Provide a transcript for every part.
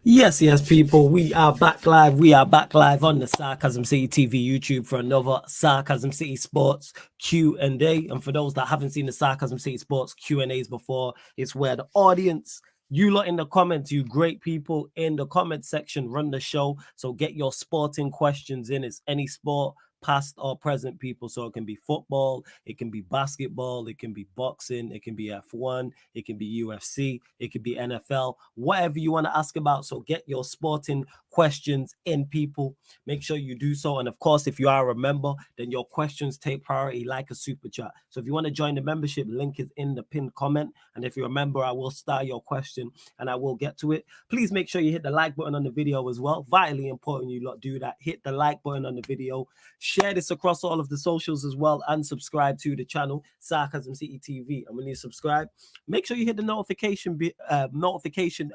Yes, people. We are back live. We are back live on the Sarcasm City TV YouTube for another Sarcasm City Sports Q&A. And for those that haven't seen the Sarcasm City Sports Q&As before, it's where the audience, you lot in the comments, you great people in the comment section, run the show. So get your sporting questions in. It's any sport, past or present, people. So it can be football, it can be basketball, it can be boxing, it can be F1, it can be UFC, it could be NFL, whatever you want to ask about. So get your sporting questions in, people. Make sure you do so. And of course, if you are a member, then your questions take priority like a super chat. So if you want to join the membership, link is in the pinned comment. And if you're a member, I will start your question and I will get to it. Please make sure you hit the like button on the video as well. Vitally important you lot do that. Hit the like button on the video. Share this across all of the socials as well and subscribe to the channel, Sarcasm City TV. And when you subscribe, make sure you hit the notification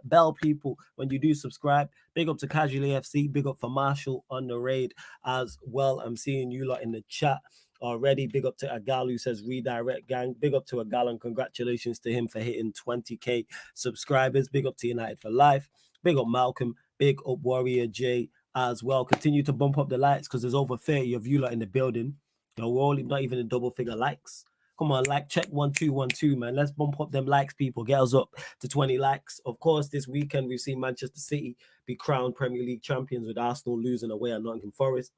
bell, people, when you do subscribe. Big up to Casual AFC. Big up for Marshall on the raid as well. I'm seeing you lot in the chat already. Big up to Agal who says redirect gang. Big up to Agal and congratulations to him for hitting 20k subscribers. Big up to United for Life. Big up Malcolm. Big up Warrior J as well. Continue to bump up the likes because there's over 30 of you lot in the building. We're only not even in double figure likes. Come on, like check 1212, man. Let's bump up them likes, people. Get us up to 20 likes. Of course, this weekend we've seen Manchester City be crowned Premier League champions with Arsenal losing away at Nottingham Forest.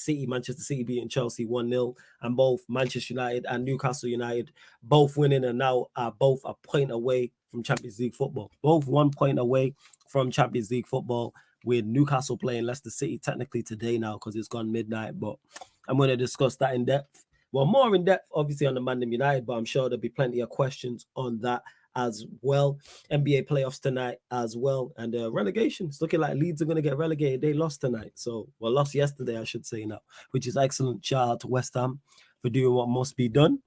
Manchester City beating Chelsea 1-0, and both Manchester United and Newcastle United both winning and now are both a point away from Champions League football. Both 1 point away from Champions League football, with Newcastle playing Leicester City technically today now because it's gone midnight. But I'm going to discuss that in depth. Well, more in depth, obviously, on the Man United, but I'm sure there'll be plenty of questions on that as well. NBA playoffs tonight as well. And relegation. It's looking like Leeds are going to get relegated. They lost tonight. Lost yesterday, I should say now, which is excellent. Shout out to West Ham for doing what must be done.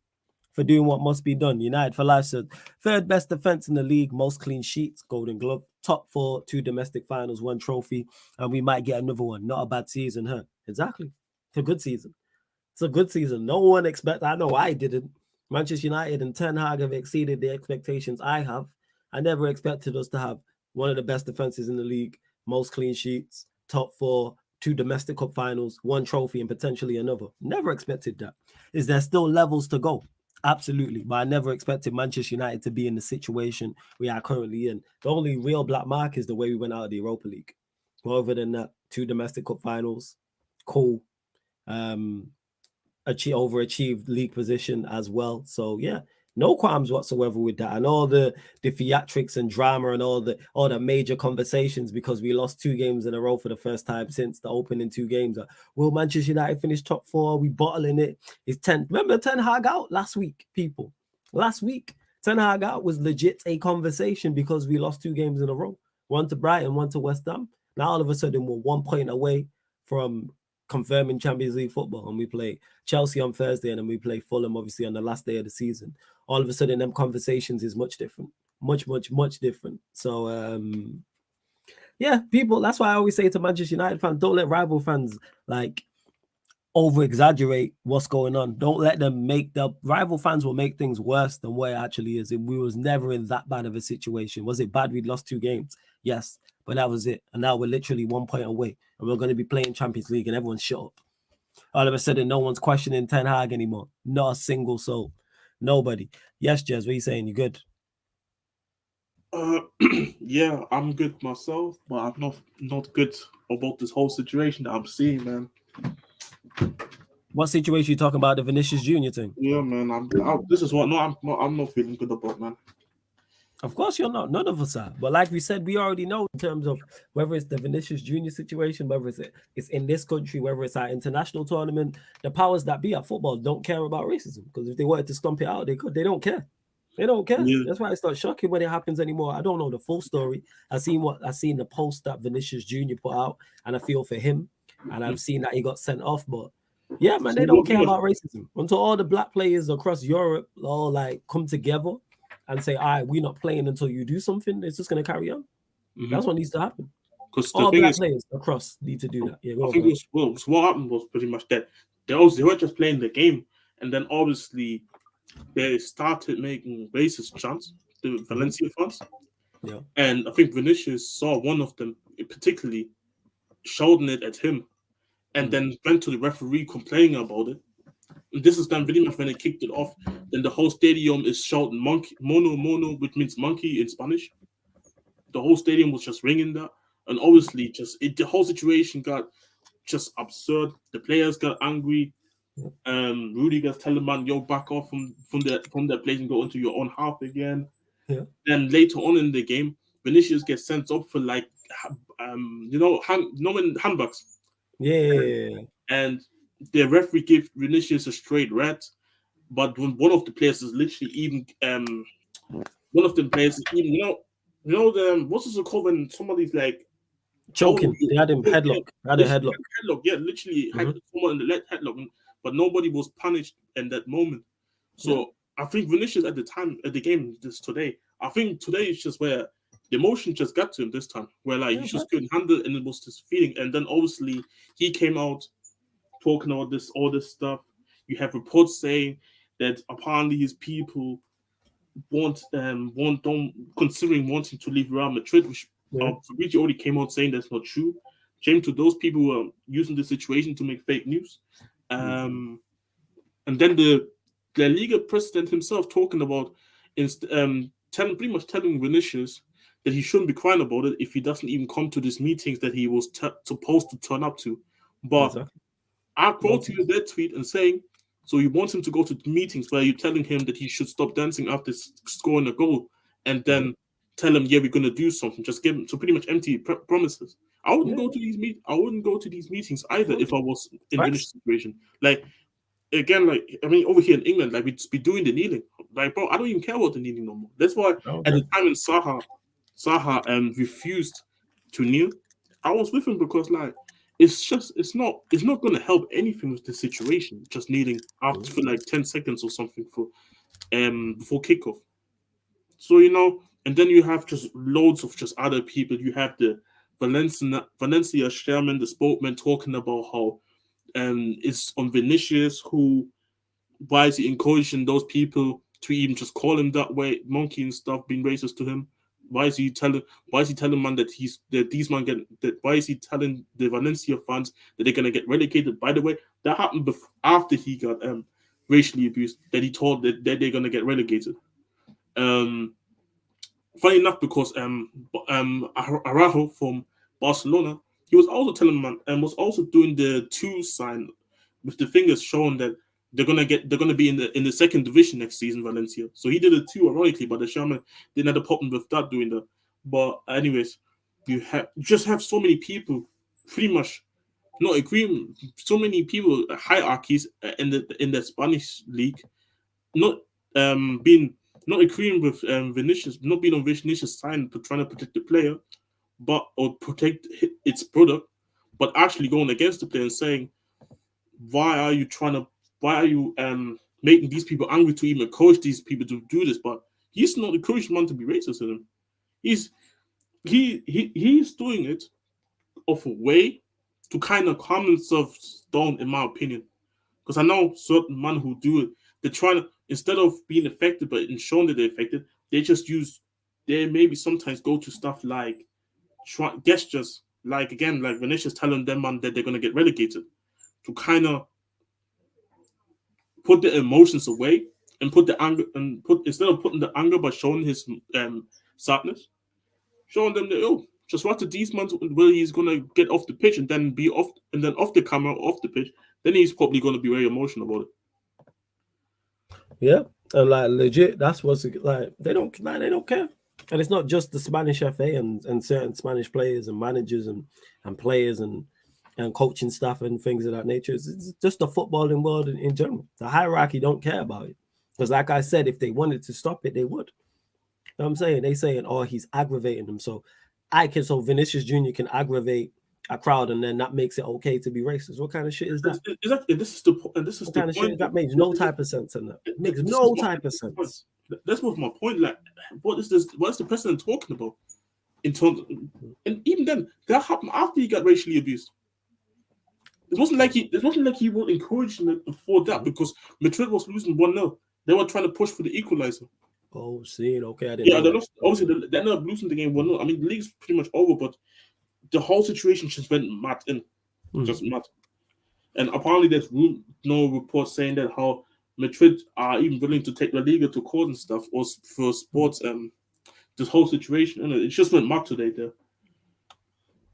United for Life said, third best defense in the league, most clean sheets, Golden Glove, top 4, 2 domestic finals, 1 trophy, and we might get another one. Not a bad season, huh? Exactly. It's a good season. No one expected. I know I didn't. Manchester United and Ten Hag have exceeded the expectations I have. I never expected us to have one of the best defenses in the league, most clean sheets, top 4, 2 domestic cup finals, 1 trophy, and potentially another. Never expected that. Is there still levels to go? Absolutely. But I never expected Manchester United to be in the situation we are currently in. The only real black mark is the way we went out of the Europa League. But other than that, 2 domestic cup finals, cool. Overachieved league position as well. So yeah, no qualms whatsoever with that. And all the theatrics and drama and all the major conversations because we lost 2 games in a row for the first time since the opening 2 games. Will Manchester United finish top 4? We bottling it. It's 10. Remember Ten Hag out last week, people. Last week, Ten Hag out was legit a conversation because we lost 2 games in a row. 1 to Brighton, 1 to West Ham. Now all of a sudden we're 1 point away from confirming Champions League football, and we play Chelsea on Thursday and then we play Fulham obviously on the last day of the season. All of a sudden them conversations is much different, much different. So yeah, people, that's why I always say to Manchester United fans, don't let rival fans like over exaggerate what's going on. Don't let them rival fans will make things worse than what it actually is. And we was never in that bad of a situation. Was it bad we'd lost 2 games? Yes, but that was it. And now we're literally 1 point away and we're going to be playing Champions League and everyone's shut up. All of a sudden, no one's questioning Ten Hag anymore. Not a single soul. Nobody. Yes, Jez, what are you saying? You good? Yeah, I'm good myself, but I'm not good about this whole situation that I'm seeing, man. What situation you talking about? The Vinícius Júnior thing? Yeah, man. This is what I'm not feeling good about, man. Of course you're not. None of us are. But like we said, we already know in terms of whether it's the Vinícius Júnior situation, whether it's in this country, whether it's our international tournament, the powers that be at football don't care about racism. Because if they wanted to stomp it out, they could. They don't care. They don't care. Yeah. That's why it's not shocking when it happens anymore. I don't know the full story. I seen the post that Vinícius Júnior put out, and I feel for him. And I've seen that he got sent off, but yeah, man, they don't care about racism. Until all the black players across Europe all like come together and say, all right, we're not playing until you do something, it's just going to carry on. That's what needs to happen. Because all black players across need to do that. Yeah, I think what happened was pretty much that they weren't just playing the game, and then obviously they started making racist chants, the Valencia fans. Yeah. And I think Vinícius saw one of them particularly shouting it at him, and then went to the referee complaining about it. And this is then pretty much when they kicked it off. Then the whole stadium is shouting "monkey, mono, mono," which means monkey in Spanish. The whole stadium was just ringing that, and obviously, the whole situation got just absurd. The players got angry. Rudiger's telling man, "Yo, back off from that place and go into your own half again." Yeah. Then later on in the game, Vinicius gets sent up for like, when handbags. Yeah. And the referee gave Vinicius a straight red, but when one of the players is literally even one of the players is even the what's it called when somebody's like Choking. They had him headlock. Had a headlock. Yeah, literally had someone in the headlock, but nobody was punished in that moment. So I think Vinicius at the game today, I think today is just where the emotion just got to him this time, where like he just couldn't handle it, and it was this feeling. And then obviously he came out talking about all this stuff. You have reports saying that apparently his people considering wanting to leave Real Madrid, which Fabrizio already came out saying that's not true. Shame to those people who are using the situation to make fake news. And then the La Liga president himself talking about pretty much telling Vinicius that he shouldn't be crying about it if he doesn't even come to these meetings that he was supposed to turn up to. But I quoted that tweet and saying, so you want him to go to meetings where you're telling him that he should stop dancing after scoring a goal, and then tell him, yeah, we're going to do something. Just give him pretty much empty promises. I wouldn't go to these meetings either if I was in Vinicius' situation. Like, again, like, I mean, over here in England, like, we'd be doing the kneeling. Like, bro, I don't even care about the kneeling no more. That's why at the time when Saha refused to kneel, I was with him because, like, it's not going to help anything with the situation. Just kneeling after for like 10 seconds or something before kickoff. So, and then you have just loads of just other people. You have the Valencia chairman, the spokesman, talking about how it's on Vinicius, why is he encouraging those people to even just call him that way, monkey and stuff, being racist to him? Why is he telling man that why is he telling the Valencia fans that they're gonna get relegated? By the way, that happened after he got racially abused, that he told that they're gonna get relegated. Funny enough, because Araujo from Barcelona, he was also telling man and was also doing the 2 sign with the fingers showing that they're gonna be in the second division next season, Valencia. So he did it too, ironically, but the Shaman didn't have a problem with that doing that. But anyways, you just have so many people pretty much not agreeing. So many people hierarchies in the Spanish league not agreeing with Vinicius, not being on Vinicius' side, but trying to protect the player, or protect its product, but actually going against the player and saying, why are you making these people angry to even encourage these people to do this? But he's not encouraging man to be racist to them. He's doing it of a way to kind of calm themselves down, in my opinion. Because I know certain men who do it, they're trying to, instead of being affected but in showing that they're affected, they maybe sometimes go to stuff like gestures, like Vinicius telling them man that they're going to get relegated, to kind of put the emotions away and put the anger, instead of putting the anger by showing his sadness, showing them that just watch these months where he's gonna get off the pitch and then be off, and then off the camera, off the pitch, then he's probably gonna be very emotional about it. Yeah, and like legit, that's what's like. They don't care, and it's not just the Spanish FA and certain Spanish players and managers and players and coaching staff and things of that nature. It's just the footballing world in general. The hierarchy don't care about it, because like I said, if they wanted to stop it, they would. You know what I'm saying? They saying, oh, he's aggravating them. So Vinícius Júnior can aggravate a crowd, and then that makes it okay to be racist. What kind of shit is that? Exactly. This is the kind of shit that makes no type of sense in that. It makes no type of sense. That's what my point. Like, what is this? What is the president talking about? In terms, and even then, that happened after he got racially abused. It wasn't like he was encouraging it before that, because Madrid was losing 1-0. They were trying to push for the equalizer. Oh, see, okay, I didn't. Yeah, they lost. Obviously, they ended up losing the game 1-0. I mean, the league's pretty much over, but the whole situation just went mad just mad. And apparently there's no report saying that how Madrid are even willing to take La Liga to court and stuff or for sports. This whole situation, and it just went mad today there.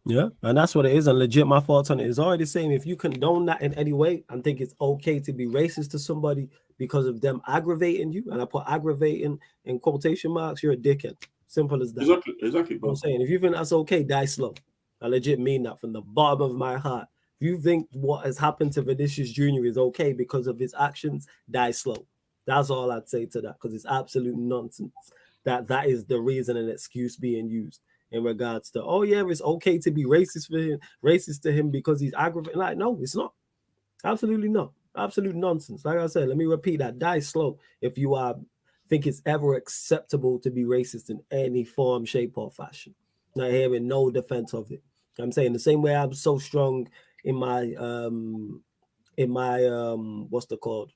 Yeah, and that's what it is. And legit, my thoughts on it is already the same. If you condone that in any way and think it's okay to be racist to somebody because of them aggravating you, and I put aggravating in quotation marks, you're a dickhead. Simple as that. Exactly. You know what I'm saying, if you think that's okay, die slow. I legit mean that from the bottom of my heart. If you think what has happened to Vinícius Júnior is okay because of his actions, die slow. That's all I'd say to that, because it's absolute nonsense. That is the reason and excuse being used in regards to, oh yeah, it's okay to be racist to him because he's aggravating. Like, no, it's not. Absolutely not. Absolute nonsense. Like I said, let me repeat that. Die slow if you think it's ever acceptable to be racist in any form, shape, or fashion. Not hearing no defense of it. I'm saying the same way I'm so strong in my what's the called?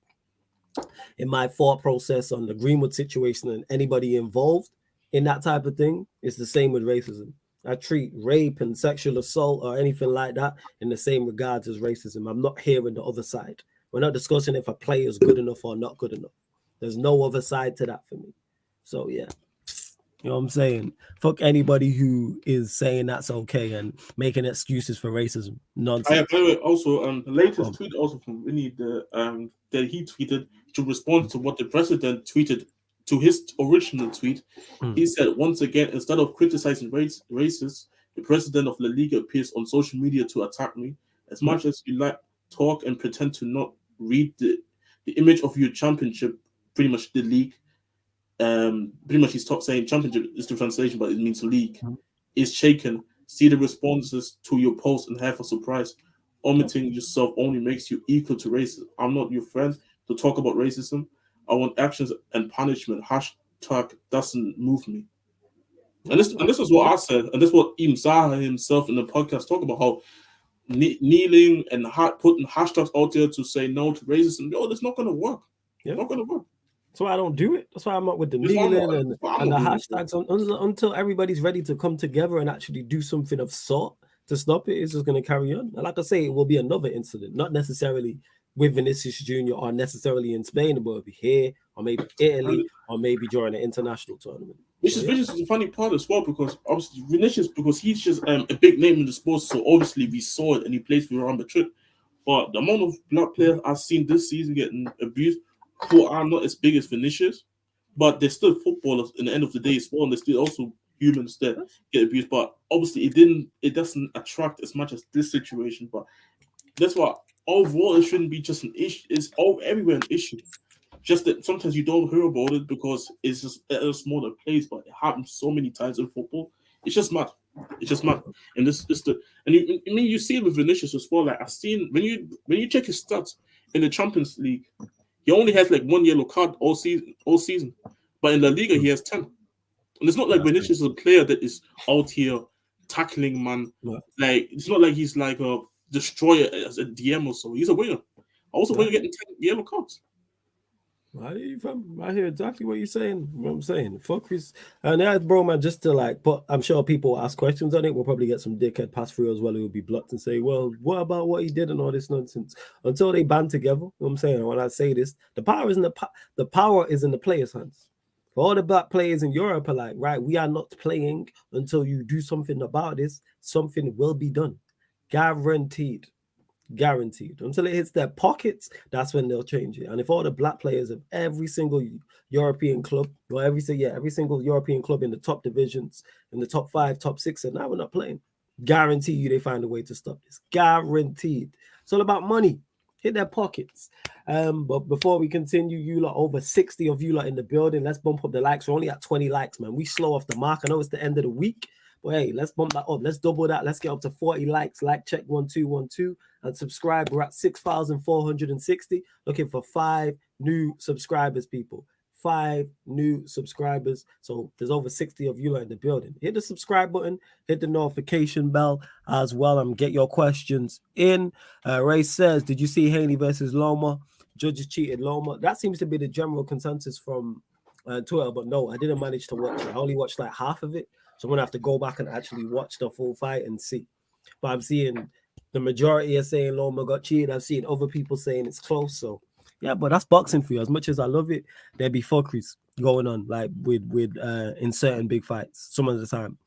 In my thought process on the Greenwood situation and anybody involved in that type of thing, it's the same with racism. I treat rape and sexual assault or anything like that in the same regards as racism. I'm not hearing the other side. We're not discussing if a player is good enough or not good enough. There's no other side to that for me. So yeah, you know what I'm saying? Fuck anybody who is saying that's okay and making excuses for racism. Nonsense. Also, the latest tweet also from Vinny that he tweeted to respond to what the president tweeted to his original tweet. He said, once again, instead of criticizing racists, the president of La Liga appears on social media to attack me. As much as you like talk and pretend to not read the image of your championship, pretty much the league. Pretty much he's saying championship is the translation, but it means league. Is shaken. See the responses to your post and have a surprise. Omitting yourself only makes you equal to racism. I'm not your friend to talk about racism. I want actions and punishment. Hashtag doesn't move me. And this is what I said, and this is what even Zaha himself in the podcast talk about, how kneeling and putting hashtags out there to say no to racism. Yo, it's not going to work. Yeah. Not going to work. That's why I don't do it. That's why I'm up with the kneeling and the hashtags until everybody's ready to come together and actually do something of sort to stop it. It's just going to carry on. And like I say, it will be another incident, not necessarily with Vinícius Júnior or necessarily in Spain, but it'll be here or maybe Italy or maybe during an international tournament. Which is the funny part as well, because obviously Vinícius, because he's just a big name in the sports, so obviously we saw it and he plays for Real Madrid. But the amount of black players I've seen this season getting abused, who are not as big as Vinícius, but they're still footballers in the end of the day as well, and they're still also humans that get abused. But obviously it doesn't attract as much as this situation. But that's why overall it shouldn't be just an issue. It's everywhere an issue. Just that sometimes you don't hear about it because it's just at a smaller place, but it happens so many times in football. It's just mad. It's just mad. And this is you see it with Vinícius as well. Like I've seen when you check his stats in the Champions League, he only has like 1 yellow card all season. But in La Liga he has 10. And it's not like Vinícius is a player that is out here tackling man. Like it's not like he's like a destroyer as a DM or so. He's a winner. Also when you're getting 10 yellow cards. I hear exactly what you're saying. What I'm saying, fuck this, and yeah, bro, man. Just to but I'm sure people will ask questions on it. We'll probably get some dickhead pass through as well who will be blocked and say, "Well, what about what he did and all this nonsense?" Until they band together, you know what I'm saying. And when I say this, the power is in the players' hands. All the black players in Europe are like, right, we are not playing until you do something about this. Something will be done, guaranteed. Until it hits their pockets, that's when they'll change it. And if all the black players of every single European club, or every single European club in the top divisions, in the top 5, top 6, said, now we're not playing, guarantee you they find a way to stop this. Guaranteed. It's all about money. Hit their pockets. But before we continue, you lot, over 60 of you lot in the building. Let's bump up the likes. We're only at 20 likes, man. We slow off the mark. I know it's the end of the week. But hey, let's bump that up. Let's double that. Let's get up to 40 likes. Like check 1212 and subscribe. We're at 6,460. Looking for 5 new subscribers, people. 5 new subscribers. So there's over 60 of you in the building. Hit the subscribe button. Hit the notification bell as well and get your questions in. Ray says, did you see Haney versus Loma? Judges cheated Loma. That seems to be the general consensus from Twitter, but no, I didn't manage to watch it. I only watched like half of it. So I'm gonna have to go back and actually watch the full fight and see. But I'm seeing the majority are saying Loma got cheated. I've seen other people saying it's close. So yeah, but that's boxing for you. As much as I love it, there be fuckeries going on, like with in certain big fights some of the time.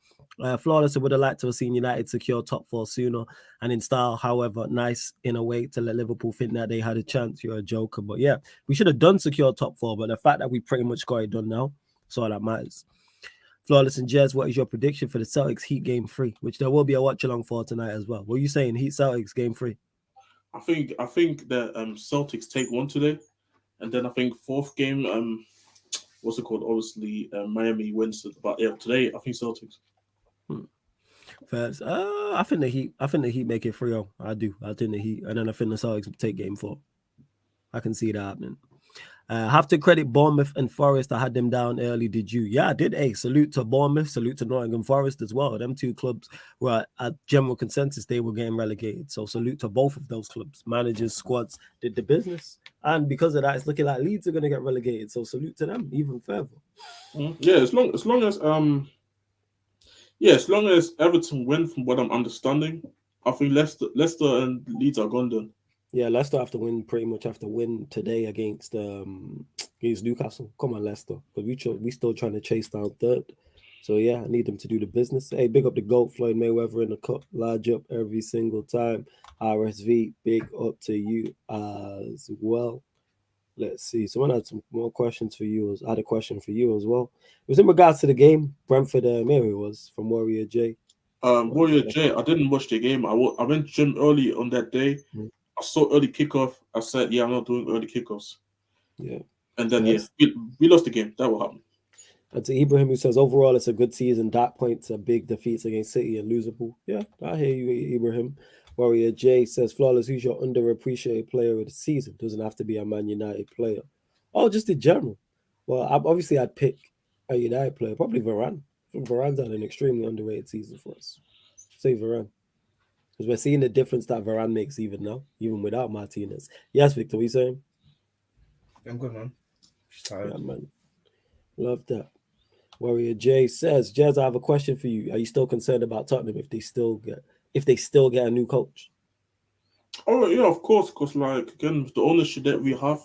Flawless would have liked to have seen United secure top four sooner and in style, however, nice in a way to let Liverpool think that they had a chance. You're a joker. But yeah, we should have done secure top four, but the fact that we pretty much got it done now, that's all that matters. Flawless and Jez, what is your prediction for the Celtics Heat game 3, which there will be a watch along for tonight as well? What are you saying, Heat Celtics game 3? I think that Celtics take one today, and then I think fourth game what's it called? Obviously Miami wins it, but yeah, today I think Celtics. First, I think the Heat make it 3-0. I do. I think the Heat, and then I think the Celtics take game 4. I can see that happening. Have to credit Bournemouth and Forest. I had them down early. Did you? Yeah, I did. Hey, salute to Bournemouth. Salute to Nottingham Forest as well. Them two clubs were at general consensus they were getting relegated. So salute to both of those clubs. Managers, squads did the business, and because of that, it's looking like Leeds are going to get relegated. So salute to them even further. Yeah, as long as Everton win, from what I'm understanding, I think Leicester and Leeds are gone then. Yeah, Leicester have to win. Pretty much have to win today against Newcastle. Come on, Leicester, because we still trying to chase down third. So yeah, I need them to do the business. Hey, big up the GOAT, Floyd Mayweather in the cup, large up every single time. RSV, big up to you as well. Let's see. Someone had some more questions for you. I had a question for you as well. It was in regards to the game. Brentford, Mary was from Warrior J. Warrior J, I didn't watch the game. I went gym early on that day. I saw early kickoff. I said, yeah, I'm not doing early kickoffs. Yeah. And then, we lost the game. That will happen. And to Ibrahim, who says, overall, it's a good season. Dot points are big defeats against City and losable. Yeah, I hear you, Ibrahim. Warrior J says, Flawless, who's your underappreciated player of the season? Doesn't have to be a Man United player. Oh, just in general. Well, obviously, I'd pick a United player. Probably Varane. Varane's had an extremely underrated season for us. Say Varane. Because we're seeing the difference that Varane makes even now, even without Martinez. Yes, Victor, what are you saying? I'm good, man. Just tired. Yeah, man. Love that. Warrior J says, Jazz, I have a question for you. Are you still concerned about Tottenham if they still get a new coach? Oh yeah, of course. Because like again, the ownership that we have,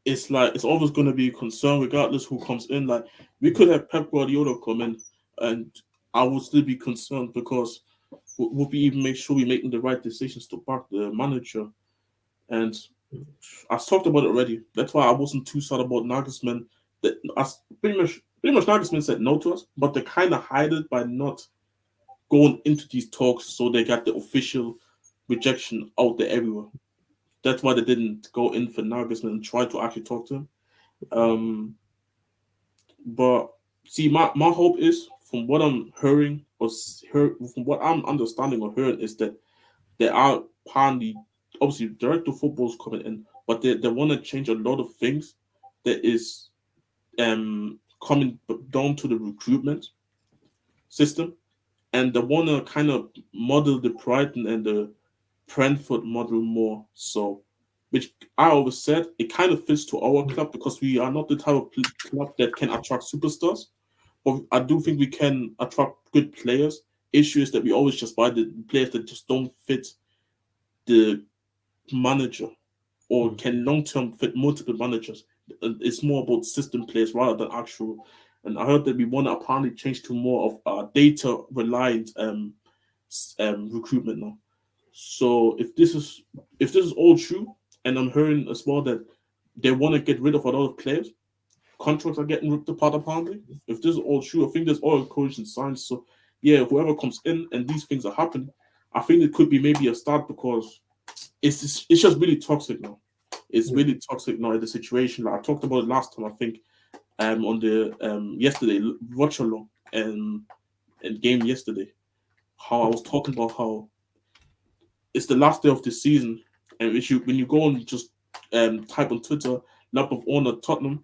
it's always going to be a concern regardless who comes in. Like we could have Pep Guardiola come in, and I would still be concerned because would we even make sure we're making the right decisions to back the manager? And I talked about it already. That's why I wasn't too sad about Nagelsmann. That pretty much Nagelsmann said no to us, but they kind of hide it by not going into these talks, so they got the official rejection out there everywhere. That's why they didn't go in for Nagelsmann and try to actually talk to him. But see, my hope is, from what I'm hearing from what I'm understanding or hearing, is that there are apparently, obviously, director of football is coming in, but they want to change a lot of things that is coming down to the recruitment system, and they want to kind of model the Brighton and the Brentford model more. So, which I always said, it kind of fits to our club because we are not the type of club that can attract superstars, but I do think we can attract good players. Issue is that we always just buy the players that just don't fit the manager or can long-term fit multiple managers. It's more about system players rather than actual. And I heard that we want to apparently change to more of data-reliant recruitment now. So if this is all true, and I'm hearing as well that they want to get rid of a lot of players, contracts are getting ripped apart apparently. If this is all true, I think there's all encouraging signs. So yeah, whoever comes in and these things are happening, I think it could be maybe a start because it's just really toxic now. It's really toxic now in the situation. Like I talked about it last time, I think, on the yesterday watch along and game yesterday. How I was talking about how it's the last day of the season, and when you go and just type on Twitter, lap of honor Tottenham,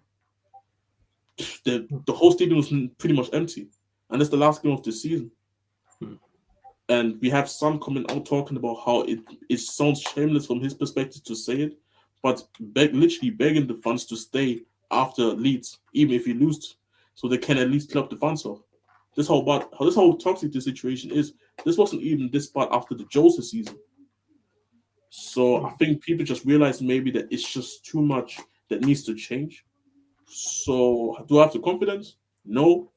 the whole stadium was pretty much empty, and it's the last game of the season. And we have some coming out talking about how it sounds shameless from his perspective to say it, but literally begging the fans to stay after Leeds, even if you lose, so they can at least club the fans off. this whole toxic the situation is. This wasn't even this bad after the Jose season. So I think people just realize maybe that it's just too much that needs to change. So do I have the confidence? No,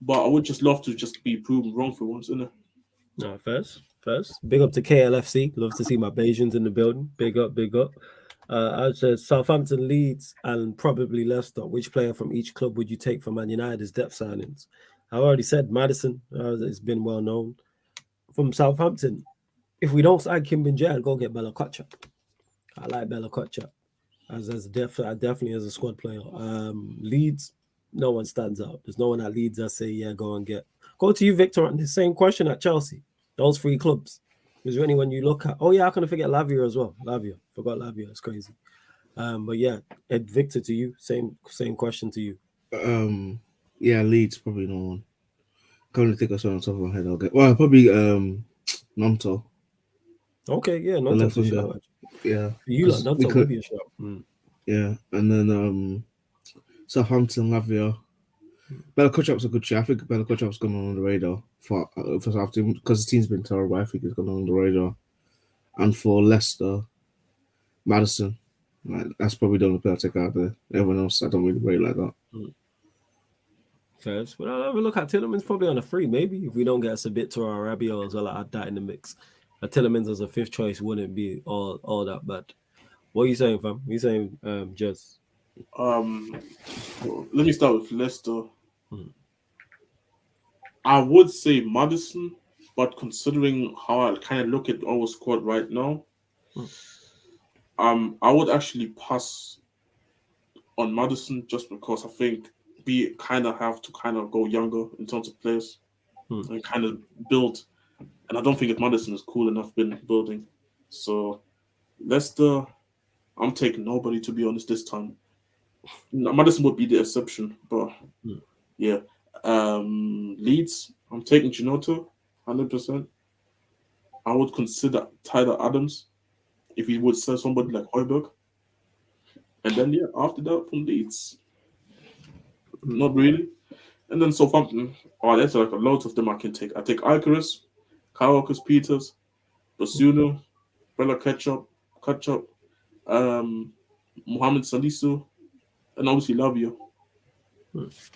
but I would just love to just be proven wrong for once, innit? No, first. Big up to KLFC. Love to see my Bajans in the building. Big up. I said Southampton, Leeds, and probably Leicester. Which player from each club would you take for Man United as depth signings? I already said Maddison. It's been well known. From Southampton, if we don't sign Kim Min-jae, I'll go get Bella Kotchap. I like Bella Kotchap definitely as a squad player. Leeds, no one stands out. There's no one at Leeds I say, yeah, go and get. Go to you, Victor, on the same question at Chelsea. Those three clubs. Is there anyone you look at? Oh, yeah, I couldn't forget Lavia as well. Forgot Lavia. It's crazy. But yeah, Ed, Victor, to you. Same question to you. Yeah, Leeds, probably no one. Can't really think of someone on top of my head. I'll get. Well, probably Nomto. Okay, yeah, Nanto's a shout. Yeah. You like Nanto would be a shout. Yeah, and then Southampton, Lavia. Bella Kotchap's a good shout. I think Bella Kotchap's gone on the radar for Southampton because the team's been terrible. I think it's gone on the radar. And for Leicester, Maddison. That's probably the only player I take out there. Everyone else, I don't really rate like that. First, but I'll have a look at Tillerman's probably on a free. Maybe if we don't get Sabitzer or Rabiot as well, I'll add that in the mix. Tillerman's as a fifth choice wouldn't be all that bad. What are you saying, fam? What are you saying, Jez? Let me start with Leicester. I would say Maddison, but considering how I kind of look at our squad right now, I would actually pass on Maddison just because I think we kind of have to kind of go younger in terms of players and kind of build. And I don't think if Maddison is cool enough in building. So Leicester, I'm taking nobody, to be honest, this time. Maddison would be the exception, but yeah. Leeds, I'm taking Ginotto, 100%. I would consider Tyler Adams if he would sell somebody like Højbjerg. And then, yeah, after that, from Leeds, not really. And then Southampton, there's like a lot of them I can take. I take Icarus, Kyle Walker-Peters, Basuno, Bella Ketchup, Mohamed Salisu, and obviously Lavia. Yes.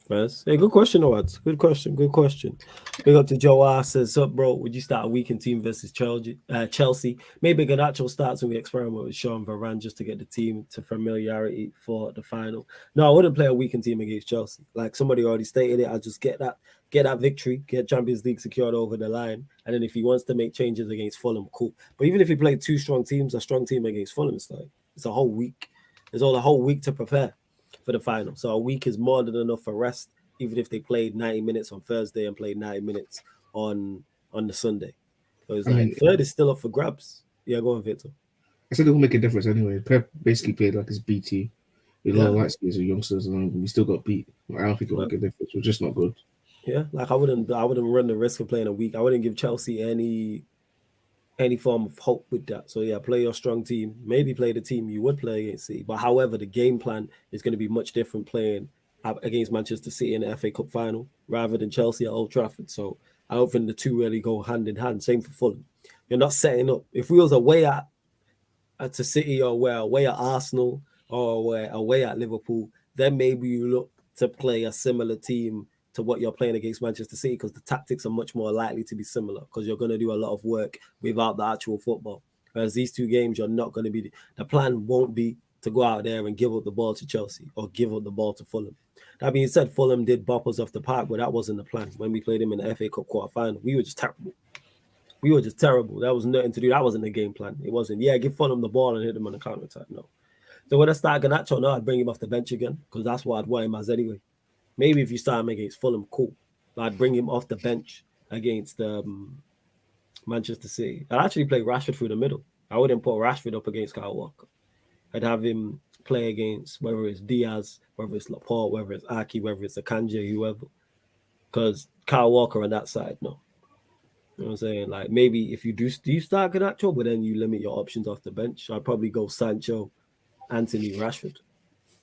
Hey, good question, Owads. Good question. Big up to Joe R. Says, up, bro, would you start a weekend team versus Chelsea? Maybe Garnacho starts and we experiment with Sean Varane just to get the team to familiarity for the final. No, I wouldn't play a weekend team against Chelsea. Like somebody already stated it, I'll just get that victory, get Champions League secured over the line. And then if he wants to make changes against Fulham, cool. But even if he played two strong teams, a strong team against Fulham, it's a whole week. There's all a whole week to prepare for the final. So a week is more than enough for rest, even if they played 90 minutes on Thursday and played 90 minutes on the Sunday. So it's third is still up for grabs. Yeah, go on, Victor. I said it will make a difference anyway. Pep basically played like his BT with a lot of light skins and youngsters, and we still got beat. I don't think it will make a difference. We're just not good. Yeah, like I wouldn't run the risk of playing a week. I wouldn't give Chelsea any form of hope with that. So yeah, play your strong team. Maybe play the team you would play against City. But however, the game plan is going to be much different playing against Manchester City in the FA Cup final rather than Chelsea at Old Trafford. So I don't think the two really go hand in hand. Same for Fulham. You're not setting up. If we was away at to City or we're away at Arsenal or we're away at Liverpool, then maybe you look to play a similar team to what you're playing against Manchester City because the tactics are much more likely to be similar because you're going to do a lot of work without the actual football. Whereas these two games, you're not going to be... The plan won't be to go out there and give up the ball to Chelsea or give up the ball to Fulham. That being said, Fulham did bop us off the park, but that wasn't the plan. When we played them in the FA Cup quarter-final, we were just terrible. That was nothing to do. That wasn't the game plan. It wasn't, give Fulham the ball and hit them on the counter-attack. No. So when I start Garnacho, no, I'd bring him off the bench again because that's what I'd want him as anyway. Maybe if you start him against Fulham, cool. But I'd bring him off the bench against Manchester City. I'd actually play Rashford through the middle. I wouldn't put Rashford up against Kyle Walker. I'd have him play against whether it's Diaz, whether it's Laporte, whether it's Aki, whether it's Akanji, whoever. Because Kyle Walker on that side, no. You know what I'm saying? Like maybe if do you start Garnacho, but then you limit your options off the bench. I'd probably go Sancho, Anthony, Rashford.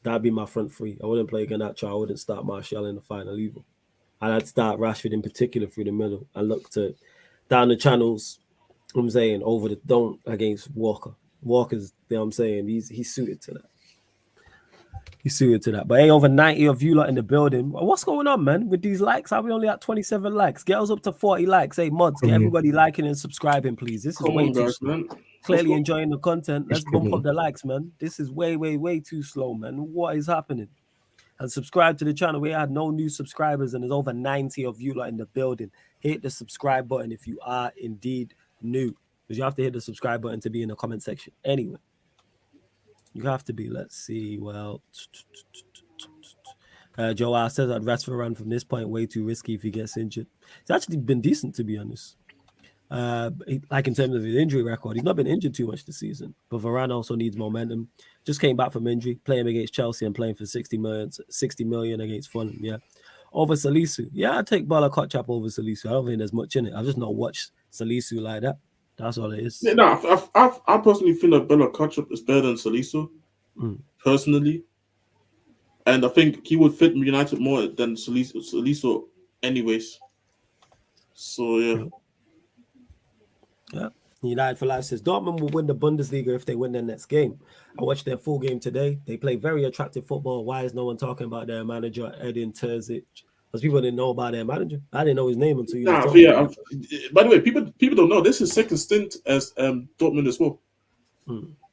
That'd be my front three. I wouldn't play Garnacho. I wouldn't start Martial in the final either. And I'd start Rashford in particular through the middle and look to down the channels. I'm saying over the don't against Walker. Walker's, you know what I'm saying, he's suited to that. He's suited to that. But hey, over 90 of you lot in the building. What's going on, man? With these likes, how we only at 27 likes? Get us up to 40 likes. Hey, mods, get everybody liking and subscribing, please. This is way too slow. Man. Clearly enjoying the content. Let's bump up the likes, man. This is way too slow, man. What is happening? And subscribe to the channel. We had no new subscribers, and there's over 90 of you lot in the building. Hit the subscribe button if you are indeed new, because you have to hit the subscribe button to be in the comment section. Anyway, you have to be. Let's see. Well, Joel says I'd Rashford run from this point. Way too risky if he gets injured. It's actually been decent, to be honest. Like in terms of his injury record, he's not been injured too much this season. But Varane also needs momentum. Just came back from injury, playing against Chelsea and playing for 60 million against Fulham. Yeah, over Salisu. Yeah, I take Bala Kotchap over Salisu. I don't think there's much in it. I've just not watched Salisu like that. That's all it is. Yeah, no, I personally feel like Bala Kotchap is better than Salisu, personally. And I think he would fit United more than Salisu anyways. So, yeah. Yeah. United for Life says Dortmund will win the Bundesliga if they win their next game. I watched their full game today. They play very attractive football. Why is no one talking about their manager, Edin Terzic? Because people didn't know about their manager. I didn't know his name until you. By the way, people don't know this is second stint as Dortmund as well.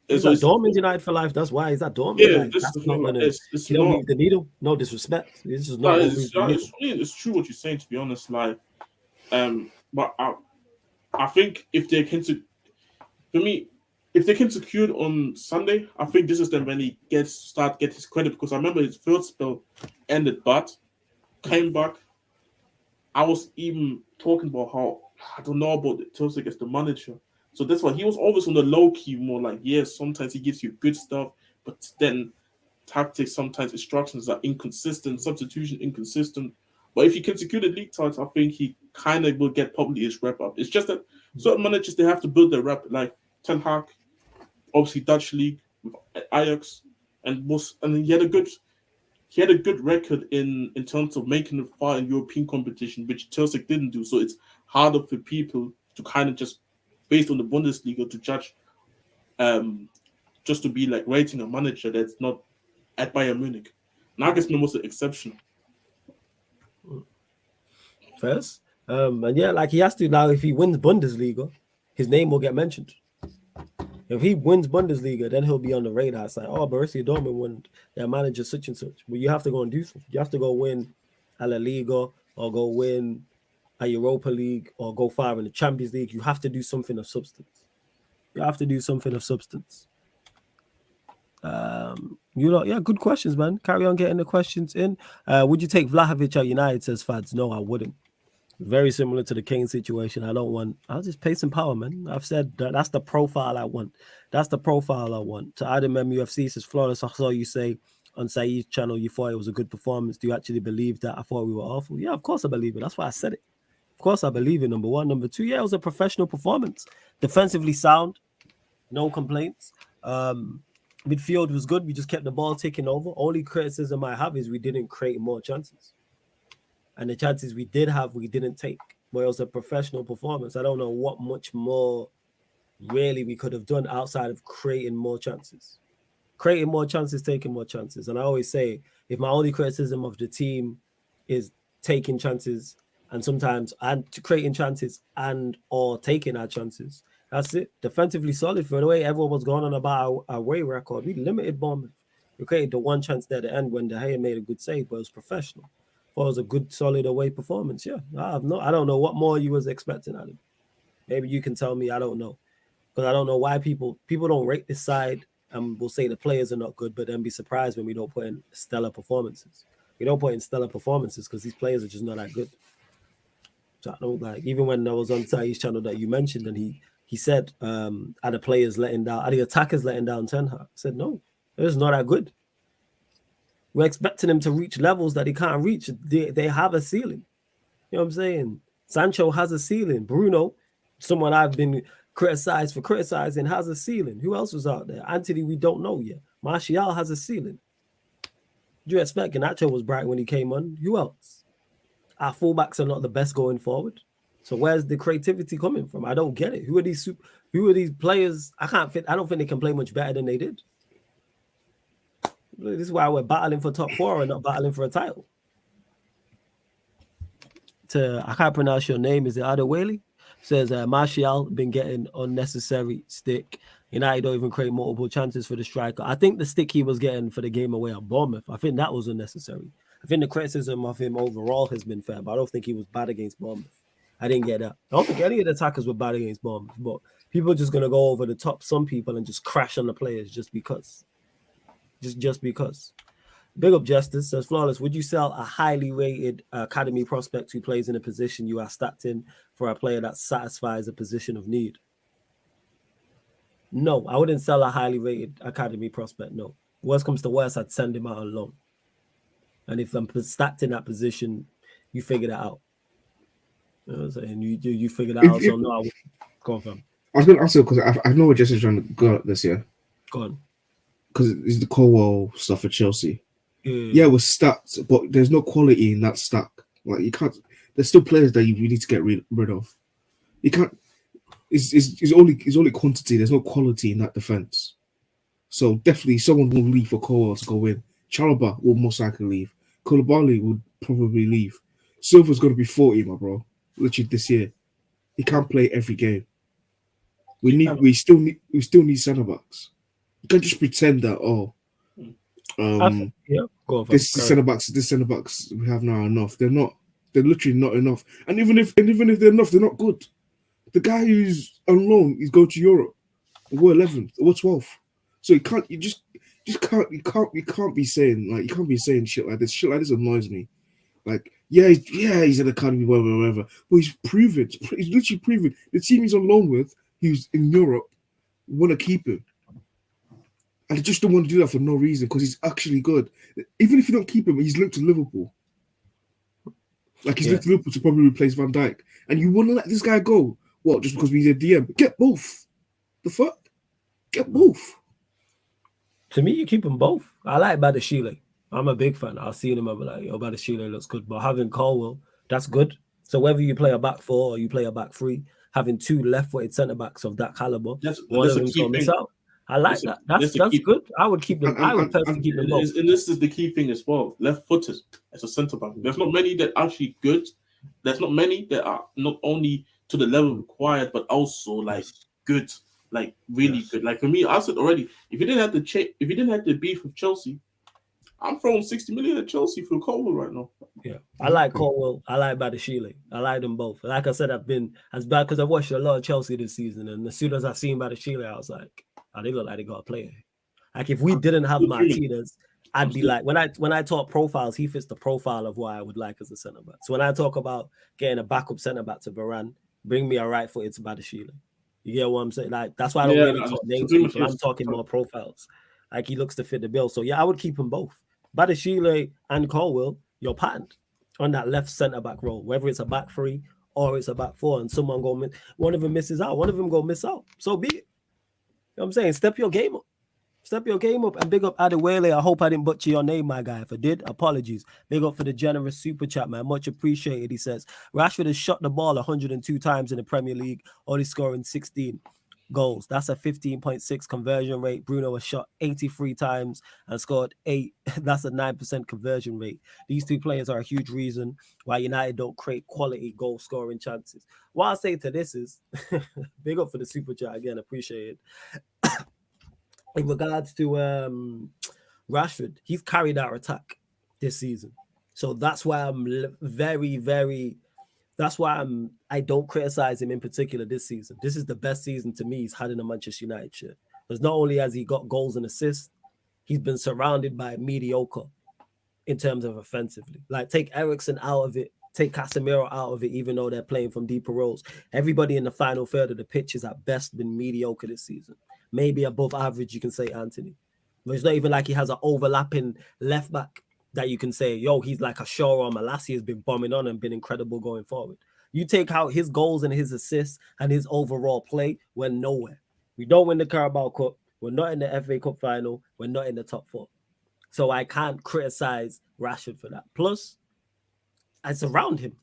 Is that Dortmund United for Life? That's why. Is that Dortmund? Yeah, like, that's not gonna. You don't move the needle. No disrespect. This is not. It's true what you're saying. To be honest, like, but I think if they can, if they can secure it on Sunday, I think this is then when he get his credit, because I remember his first spell ended, but came back. I was even talking about how I don't know about Terzic as the manager. So that's why he was always on the low key, more like, yes, sometimes he gives you good stuff, but then tactics, sometimes instructions are inconsistent, substitution inconsistent. But if he can secure the league title, I think he kind of will get probably his rep up. It's just that certain managers, they have to build their rep, like Ten Hag, obviously Dutch league with Ajax, and he had a good record in terms of making it far in European competition, which Terzic didn't do. So it's harder for people to kind of just, based on the Bundesliga, to judge, just to be like rating a manager that's not at Bayern Munich. Nagelsmann was the exception. First, and yeah, like he has to now. If he wins Bundesliga, his name will get mentioned. If he wins Bundesliga, then he'll be on the radar. It's like, oh, Borussia Dortmund won their manager such and such. But you have to go and do something. You have to go win a La Liga or go win a Europa League or go far in the Champions League. You have to do something of substance. Yeah, good questions, man. Carry on getting the questions in. Would you take Vlahovic at United, says Fads? No, I wouldn't. Very similar to the Kane situation. I'll just pay some power, man. I've said that's the profile I want. To Adam MUFC says, Flawless, I saw you say on Saeed's channel you thought it was a good performance. Do you actually believe that? I thought we were awful. Yeah, of course I believe it. That's why I said it. Of course I believe it, number one. Number two, yeah, it was a professional performance. Defensively sound, no complaints. Midfield was good. We just kept the ball ticking over. Only criticism I have is we didn't create more chances. And the chances we did have, we didn't take. But it was a professional performance. I don't know what much more really we could have done outside of creating more chances. Taking more chances. And I always say, if my only criticism of the team is taking chances and sometimes creating chances and or taking our chances, that's it. Defensively solid. For the way everyone was going on about our away record, we limited Bournemouth. We created the one chance there at the end when De Gea made a good save, but it was professional. It was a good, solid away performance. Yeah, I don't know what more you was expecting out of him. Maybe you can tell me. I don't know, because I don't know why people don't rate this side and will say the players are not good, but then be surprised when we don't put in stellar performances. We don't put in stellar performances because these players are just not that good. So I don't like. Even when I was on Saeed's channel that you mentioned, and he said, are the players letting down? Are the attackers letting down Ten Hag? I said no, it's not that good. We're expecting him to reach levels that he can't reach. They have a ceiling. You know what I'm saying? Sancho has a ceiling. Bruno, someone I've been criticized for criticizing, has a ceiling. Who else was out there? Anthony, we don't know yet. Martial has a ceiling. Do you expect Garnacho was bright when he came on? Who else? our fullbacks are not the best going forward. So where's the creativity coming from? I don't get it. Who are these players? I don't think they can play much better than they did. This is why we're battling for top 4 and not battling for a title. I can't pronounce your name. Is it Adewale? Says Martial been getting unnecessary stick. United don't even create multiple chances for the striker. I think the stick he was getting for the game away at Bournemouth, I think that was unnecessary. I think the criticism of him overall has been fair, but I don't think he was bad against Bournemouth. I didn't get that. I don't think any of the attackers were bad against Bournemouth, but people are just going to go over the top some people and just crash on the players just because. Just because. Big up Justice says, Flawless, would you sell a highly rated academy prospect who plays in a position you are stacked in for a player that satisfies a position of need? No, I wouldn't sell a highly rated academy prospect, no. Worst comes to worst, I'd send him out on loan. And if I'm stacked in that position, you figure that out. You know what I'm saying? You figure that out, so no, I wouldn't. Go on, fam. I was going to ask you, because I know what Jesse's trying to go at this year. Go on. Because it's the Colwell stuff for Chelsea. Yeah, we're stacked, but there's no quality in that stack. Like, you can't. There's still players that you need to get rid of. You can't. It's only quantity. There's no quality in that defense. So definitely, someone will leave for Colwell to go in. Chalobah will most likely leave. Koulibaly would probably leave. Silva's going to be 40, my bro. Literally this year, he can't play every game. We still need centre backs. You can't just pretend that this centre backs we have now are enough. They're not. They're literally not enough. And even if they're enough, they're not good. The guy who's on loan is going to Europe. We're 11th. We're 12th. So you can't be saying shit like this. Shit like this annoys me. Like, he's an academy, whatever. But he's proven. He's literally proven. The team he's on loan with, who's in Europe, want to keep him. And they just don't want to do that for no reason because he's actually good. Even if you don't keep him, he's linked to Liverpool. Like, he's linked to Liverpool to probably replace Van Dijk. And you want to let this guy go? What, just because he's a DM? Get both. The fuck? Get both. To me, you keep them both. I like Badashile. I'm a big fan. I've seen him. I'm like, Badashile looks good. But having Colwell, that's good. So whether you play a back 4 or you play a back 3, having 2 left-footed centre-backs of that caliber, one of them's going to miss out. I like that. That's good. I would keep them. I would personally keep them both. And this is the key thing as well. Left-footed as a centre-back. There's not many that are actually good. There's not many that are not only to the level required, but also like good, like really good. Like for me, I said already, if you didn't have the beef with Chelsea, I'm throwing 60 million at Chelsea for Colwell right now. Yeah, I like Colwell. I like Badashile. I like them both. Like I said, I've been as bad because I've watched a lot of Chelsea this season, and as soon as I seen Badashile, I was like, oh, they look like they got a player. Like if we didn't have Martinez, I'd be like, when I talk profiles, he fits the profile of what I would like as a centre back. So when I talk about getting a backup centre back to Varane, bring me a right footed to Badashile. You get what I'm saying? Like that's why I don't really talk names. I'm talking more profiles. Like he looks to fit the bill. So yeah, I would keep them both. Badashile and Colwell, you're patterned on that left centre back role, whether it's a back 3 or it's a back 4, and one of them misses out, one of them go miss out. So be it. You know what I'm saying? Step your game up. Step your game up and big up Adewale. I hope I didn't butcher your name, my guy. If I did, apologies. Big up for the generous super chat, man. Much appreciated. He says, Rashford has shot the ball 102 times in the Premier League, only scoring 16 goals. That's a 15.6 conversion rate. Bruno has shot 83 times and scored 8. That's a 9% conversion rate. These 2 players are a huge reason why United don't create quality goal scoring chances. What I'll say to this is, big up for the super chat again. Appreciate it. In regards to Rashford, he's carried our attack this season. So that's why I'm I don't criticize him in particular this season. This is the best season to me he's had in a Manchester United shirt. Because not only has he got goals and assists, he's been surrounded by mediocre in terms of offensively. Like take Eriksen out of it, take Casemiro out of it, even though they're playing from deeper roles. Everybody in the final third of the pitch has at best been mediocre this season. Maybe above average, you can say Anthony. But it's not even like he has an overlapping left back that you can say, he's like a Shaw or Malassi has been bombing on and been incredible going forward. You take out his goals and his assists and his overall play, we're nowhere. We don't win the Carabao Cup. We're not in the FA Cup final. We're not in the top 4. So I can't criticize Rashford for that. Plus, It's around him.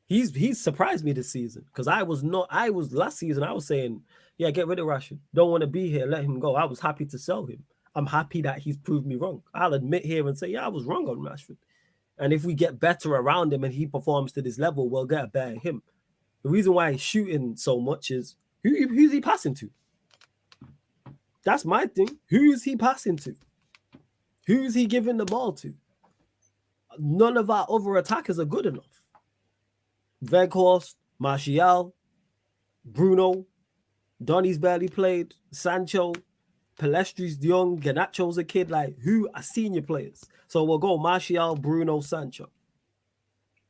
He's surprised me this season because I was last season. I was saying, yeah, get rid of Rashford. Don't want to be here. Let him go. I was happy to sell him. I'm happy that he's proved me wrong. I'll admit here and say, yeah, I was wrong on Rashford. And if we get better around him and he performs to this level, we'll get a better him. The reason why he's shooting so much is who's he passing to? That's my thing. Who is he passing to? Who is he giving the ball to? None of our other attackers are good enough. Weghorst, Martial, Bruno, Donny's barely played, Sancho, Palestri's young, Garnacho's a kid. Like, who are senior players? So we'll go Martial, Bruno, Sancho.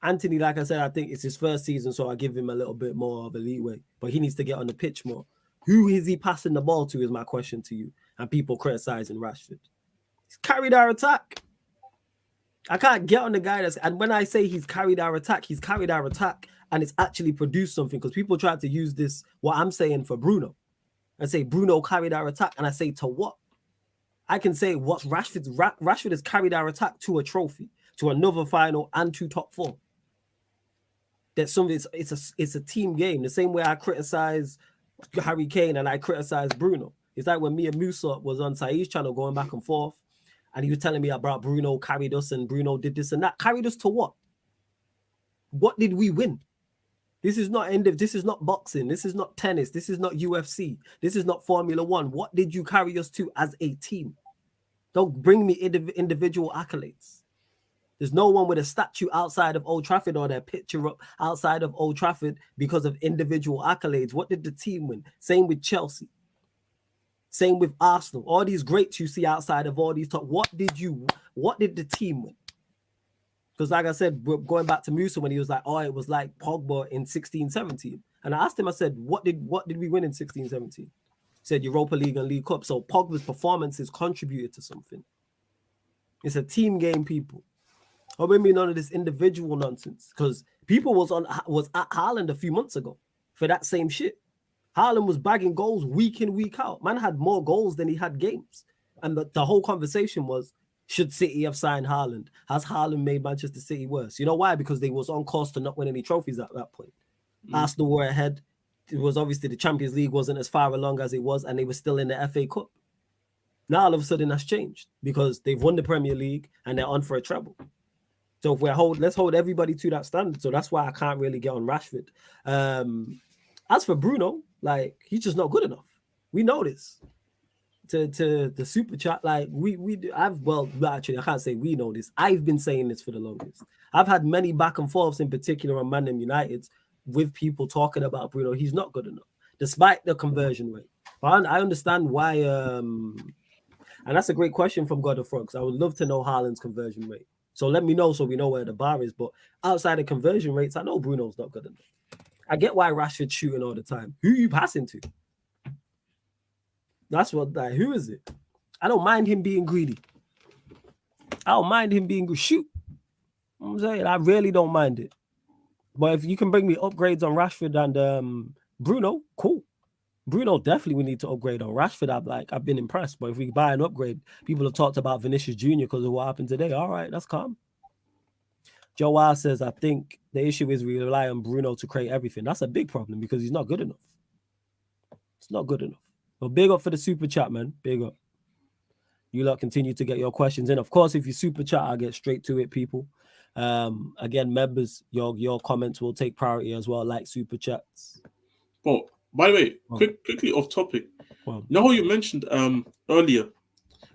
Anthony, like I said, I think it's his first season, so I give him a little bit more of a leeway. But he needs to get on the pitch more. Who is he passing the ball to is my question to you. And people criticizing Rashford. He's carried our attack. I can't get on the guy that's... And when I say he's carried our attack and it's actually produced something because people try to use this, what I'm saying for Bruno. And say Bruno carried our attack. And I say to what? I can say what Rashford has carried our attack to a trophy, to another final and to top 4. That's something. It's a team game. The same way I criticize Harry Kane and I criticize Bruno. It's like when me and Musa was on Saeed's channel going back and forth, and he was telling me about Bruno carried us and Bruno did this and that. Carried us to what? What did we win? This is not This is not boxing. This is not tennis. This is not UFC. This is not Formula 1. What did you carry us to as a team? Don't bring me individual accolades. There's no one with a statue outside of Old Trafford or their picture up outside of Old Trafford because of individual accolades. What did the team win? Same with Chelsea. Same with Arsenal. All these greats you see outside of all these top. What did the team win? Because like I said, going back to Musa when he was like, oh, it was like Pogba in 16-17. And I asked him, I said, what did we win in 16-17? He said Europa League and League Cup. So Pogba's performances contributed to something. It's a team game, people. I don't mean none of this individual nonsense. Because people was at Haaland a few months ago for that same shit. Haaland was bagging goals week in, week out. Man had more goals than he had games. And the whole conversation was, should City have signed Haaland? Has Haaland made Manchester City worse? You know why? Because they was on course to not win any trophies at that point. Arsenal were ahead. It was obviously the Champions League wasn't as far along as it was, and they were still in the FA Cup. Now all of a sudden that's changed because they've won the Premier League and they're on for a treble. So if let's hold everybody to that standard. So that's why I can't really get on Rashford. As for Bruno, like, he's just not good enough. We know this. To the super chat, like actually I can't say we know this. I've been saying this for the longest. I've had many back and forths, in particular on Man United, with people talking about Bruno. He's not good enough, despite the conversion rate. But I understand why. And that's a great question from God of Frogs. I would love to know Haaland's conversion rate. So let me know so we know where the bar is. But outside of conversion rates, I know Bruno's not good enough. I get why Rashford's shooting all the time. Who are you passing to? That's what, like, who is it? I don't mind him being greedy. I don't mind him being shoot. You know what I'm saying? I really don't mind it. But if you can bring me upgrades on Rashford and Bruno, cool. Bruno, definitely we need to upgrade on. Rashford, I've been impressed. But if we buy an upgrade, people have talked about Vinícius Júnior because of what happened today. All right, that's calm. Joe Wild says, I think the issue is we rely on Bruno to create everything. That's a big problem because he's not good enough. It's not good enough. But big up for the super chat, man. Big up. You lot continue to get your questions in. Of course, if you super chat, I'll get straight to it, people. Again, members, your comments will take priority as well, like super chats. Oh, by the way, quickly off topic. You know how you mentioned earlier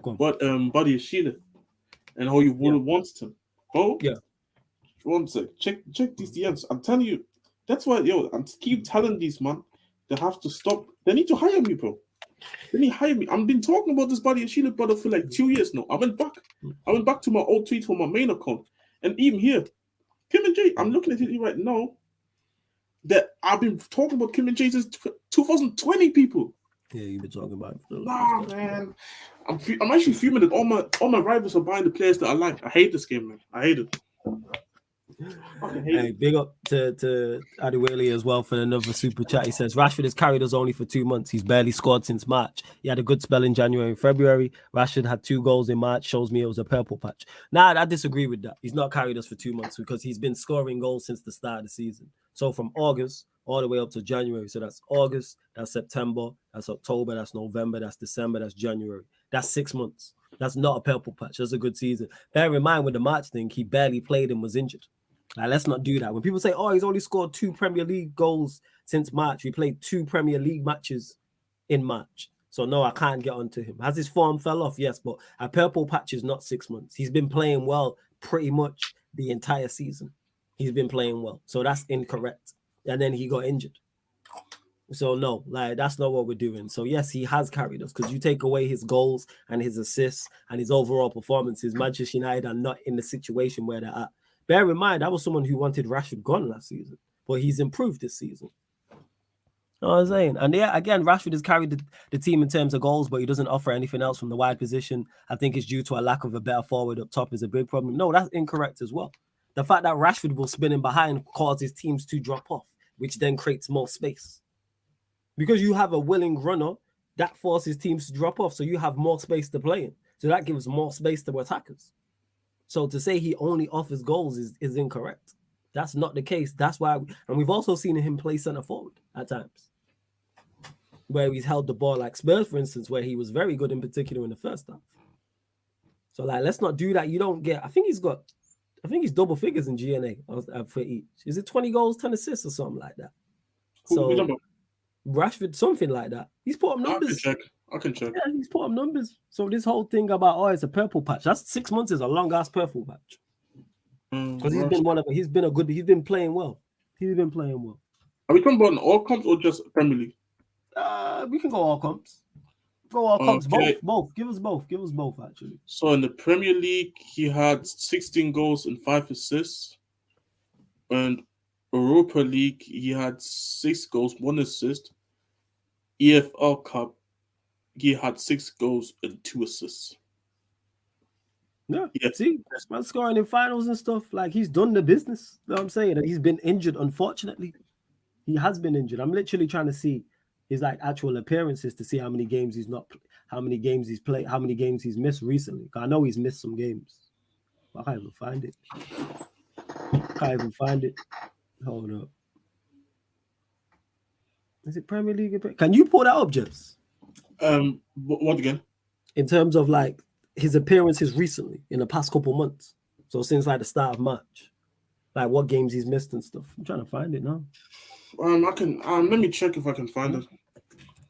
about Buddy Sheila and how you wanted him. Oh, yeah. One sec. Check these DMs. I'm telling you, that's why I'm keep telling these man they have to stop. They need to hire me, bro. They need to hire me. I've been talking about this Buddy Sheila brother for like 2 years now. I went back to my old tweet from my main account, and even here, Kim and Jay. I'm looking at it right now. That I've been talking about Kim and Jay since 2020, people. Yeah, you've been talking about it. Nah, man. I'm actually fuming that all my rivals are buying the players that I like. I hate this game, man. I hate it. Hey, big up to Adewale as well for another super chat. He says Rashford has carried us only for 2 months. He's barely scored since March. He had a good spell in January and February. Rashford had 2 goals in March. Shows me it was a purple patch. Nah, I disagree with that. He's not carried us for 2 months because he's been scoring goals since the start of the season. So from August all the way up to January. So that's August, that's September, that's October, that's November, that's December, that's January. That's 6 months. That's not a purple patch. That's a good season. Bear in mind with the March thing, he barely played and was injured. Like, let's not do that. When people say, oh, he's only scored 2 Premier League goals since March, we played 2 Premier League matches in March. So, no, I can't get onto him. Has his form fell off? Yes, but a purple patch is not 6 months. He's been playing well pretty much the entire season. He's been playing well. So, that's incorrect. And then he got injured. So, no, like, that's not what we're doing. So, yes, he has carried us because you take away his goals and his assists and his overall performances, Manchester United are not in the situation where they're at. Bear in mind, I was someone who wanted Rashford gone last season, but he's improved this season. You know what I'm saying? And yeah, again, Rashford has carried the team in terms of goals, but he doesn't offer anything else from the wide position. I think it's due to a lack of a better forward up top is a big problem. No, that's incorrect as well. The fact that Rashford will spin in behind causes teams to drop off, which then creates more space. Because you have a willing runner, that forces teams to drop off, so you have more space to play in. So that gives more space to attackers. So to say he only offers goals is incorrect. That's not the case. That's why, and we've also seen him play center forward at times, where he's held the ball like Spurs, for instance, where he was very good in particular in the first half. So like, let's not do that. You don't get. I think he's double figures in GNA for each. Is it 20 goals, 10 assists, or something like that? So Rashford, something like that. He's put up numbers. I can check. Yeah, he's put up numbers. So this whole thing about it's a purple patch. That's 6 months is a long ass purple patch. Because he's been playing well. He's been playing well. Are we talking about all comps or just Premier League? We can go all comps. Go all comps. Both. Give us both actually. So in the Premier League, he had 16 goals and 5 assists. And Europa League, he had 6 goals, 1 assist. EFL Cup, he had 6 goals and 2 assists. Yeah. See, man scoring in finals and stuff. Like, he's done the business. You know what I'm saying? He's been injured, unfortunately. He has been injured. I'm literally trying to see his like actual appearances to see how many games he's played, how many games he's missed recently. I know he's missed some games. I can't even find it. Hold up. Is it Premier League? Can you pull that up, Jess? What again? In terms of like his appearances recently in the past couple months. So since like the start of March, like what games he's missed and stuff. I'm trying to find it now. I can let me check if I can find it.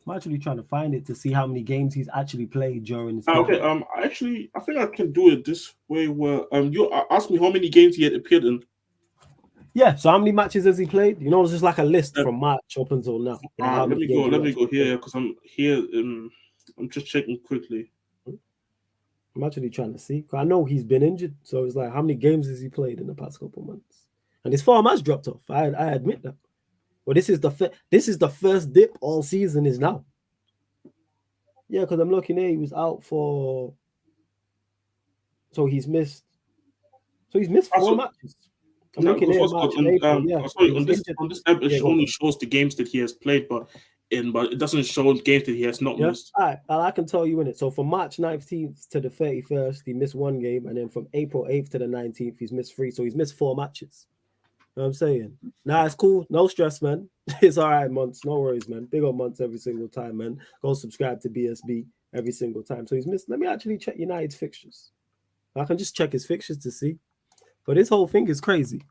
I'm actually trying to find it to see how many games he's actually played during this. Okay. Actually, I think I can do it this way. Where you ask me how many games he had appeared in. Yeah. So how many matches has he played? You know, it's just like a list from March up until now. Let me go here because I'm here. I'm just checking quickly. I'm actually trying to see. I know he's been injured, so it's like how many games has he played in the past couple months? And his form has dropped off. I admit that. But this is the first dip all season is now. Yeah, because I'm looking here, he was out for. So he's missed 4 matches. I'm looking here. On this app, it only shows the games that he has played, but it doesn't show games that he has not missed. All right, I can tell you in it. So from March 19th to the 31st, he missed 1 game, and then from April 8th to the 19th, he's missed 3. So he's missed 4 matches. You know what I'm saying? Nah, it's cool. No stress, man. It's all right, Months. No worries, man. Big up Months every single time, man. Go subscribe to BSB every single time. So he's missed. Let me actually check United's fixtures. I can just check his fixtures to see. But this whole thing is crazy.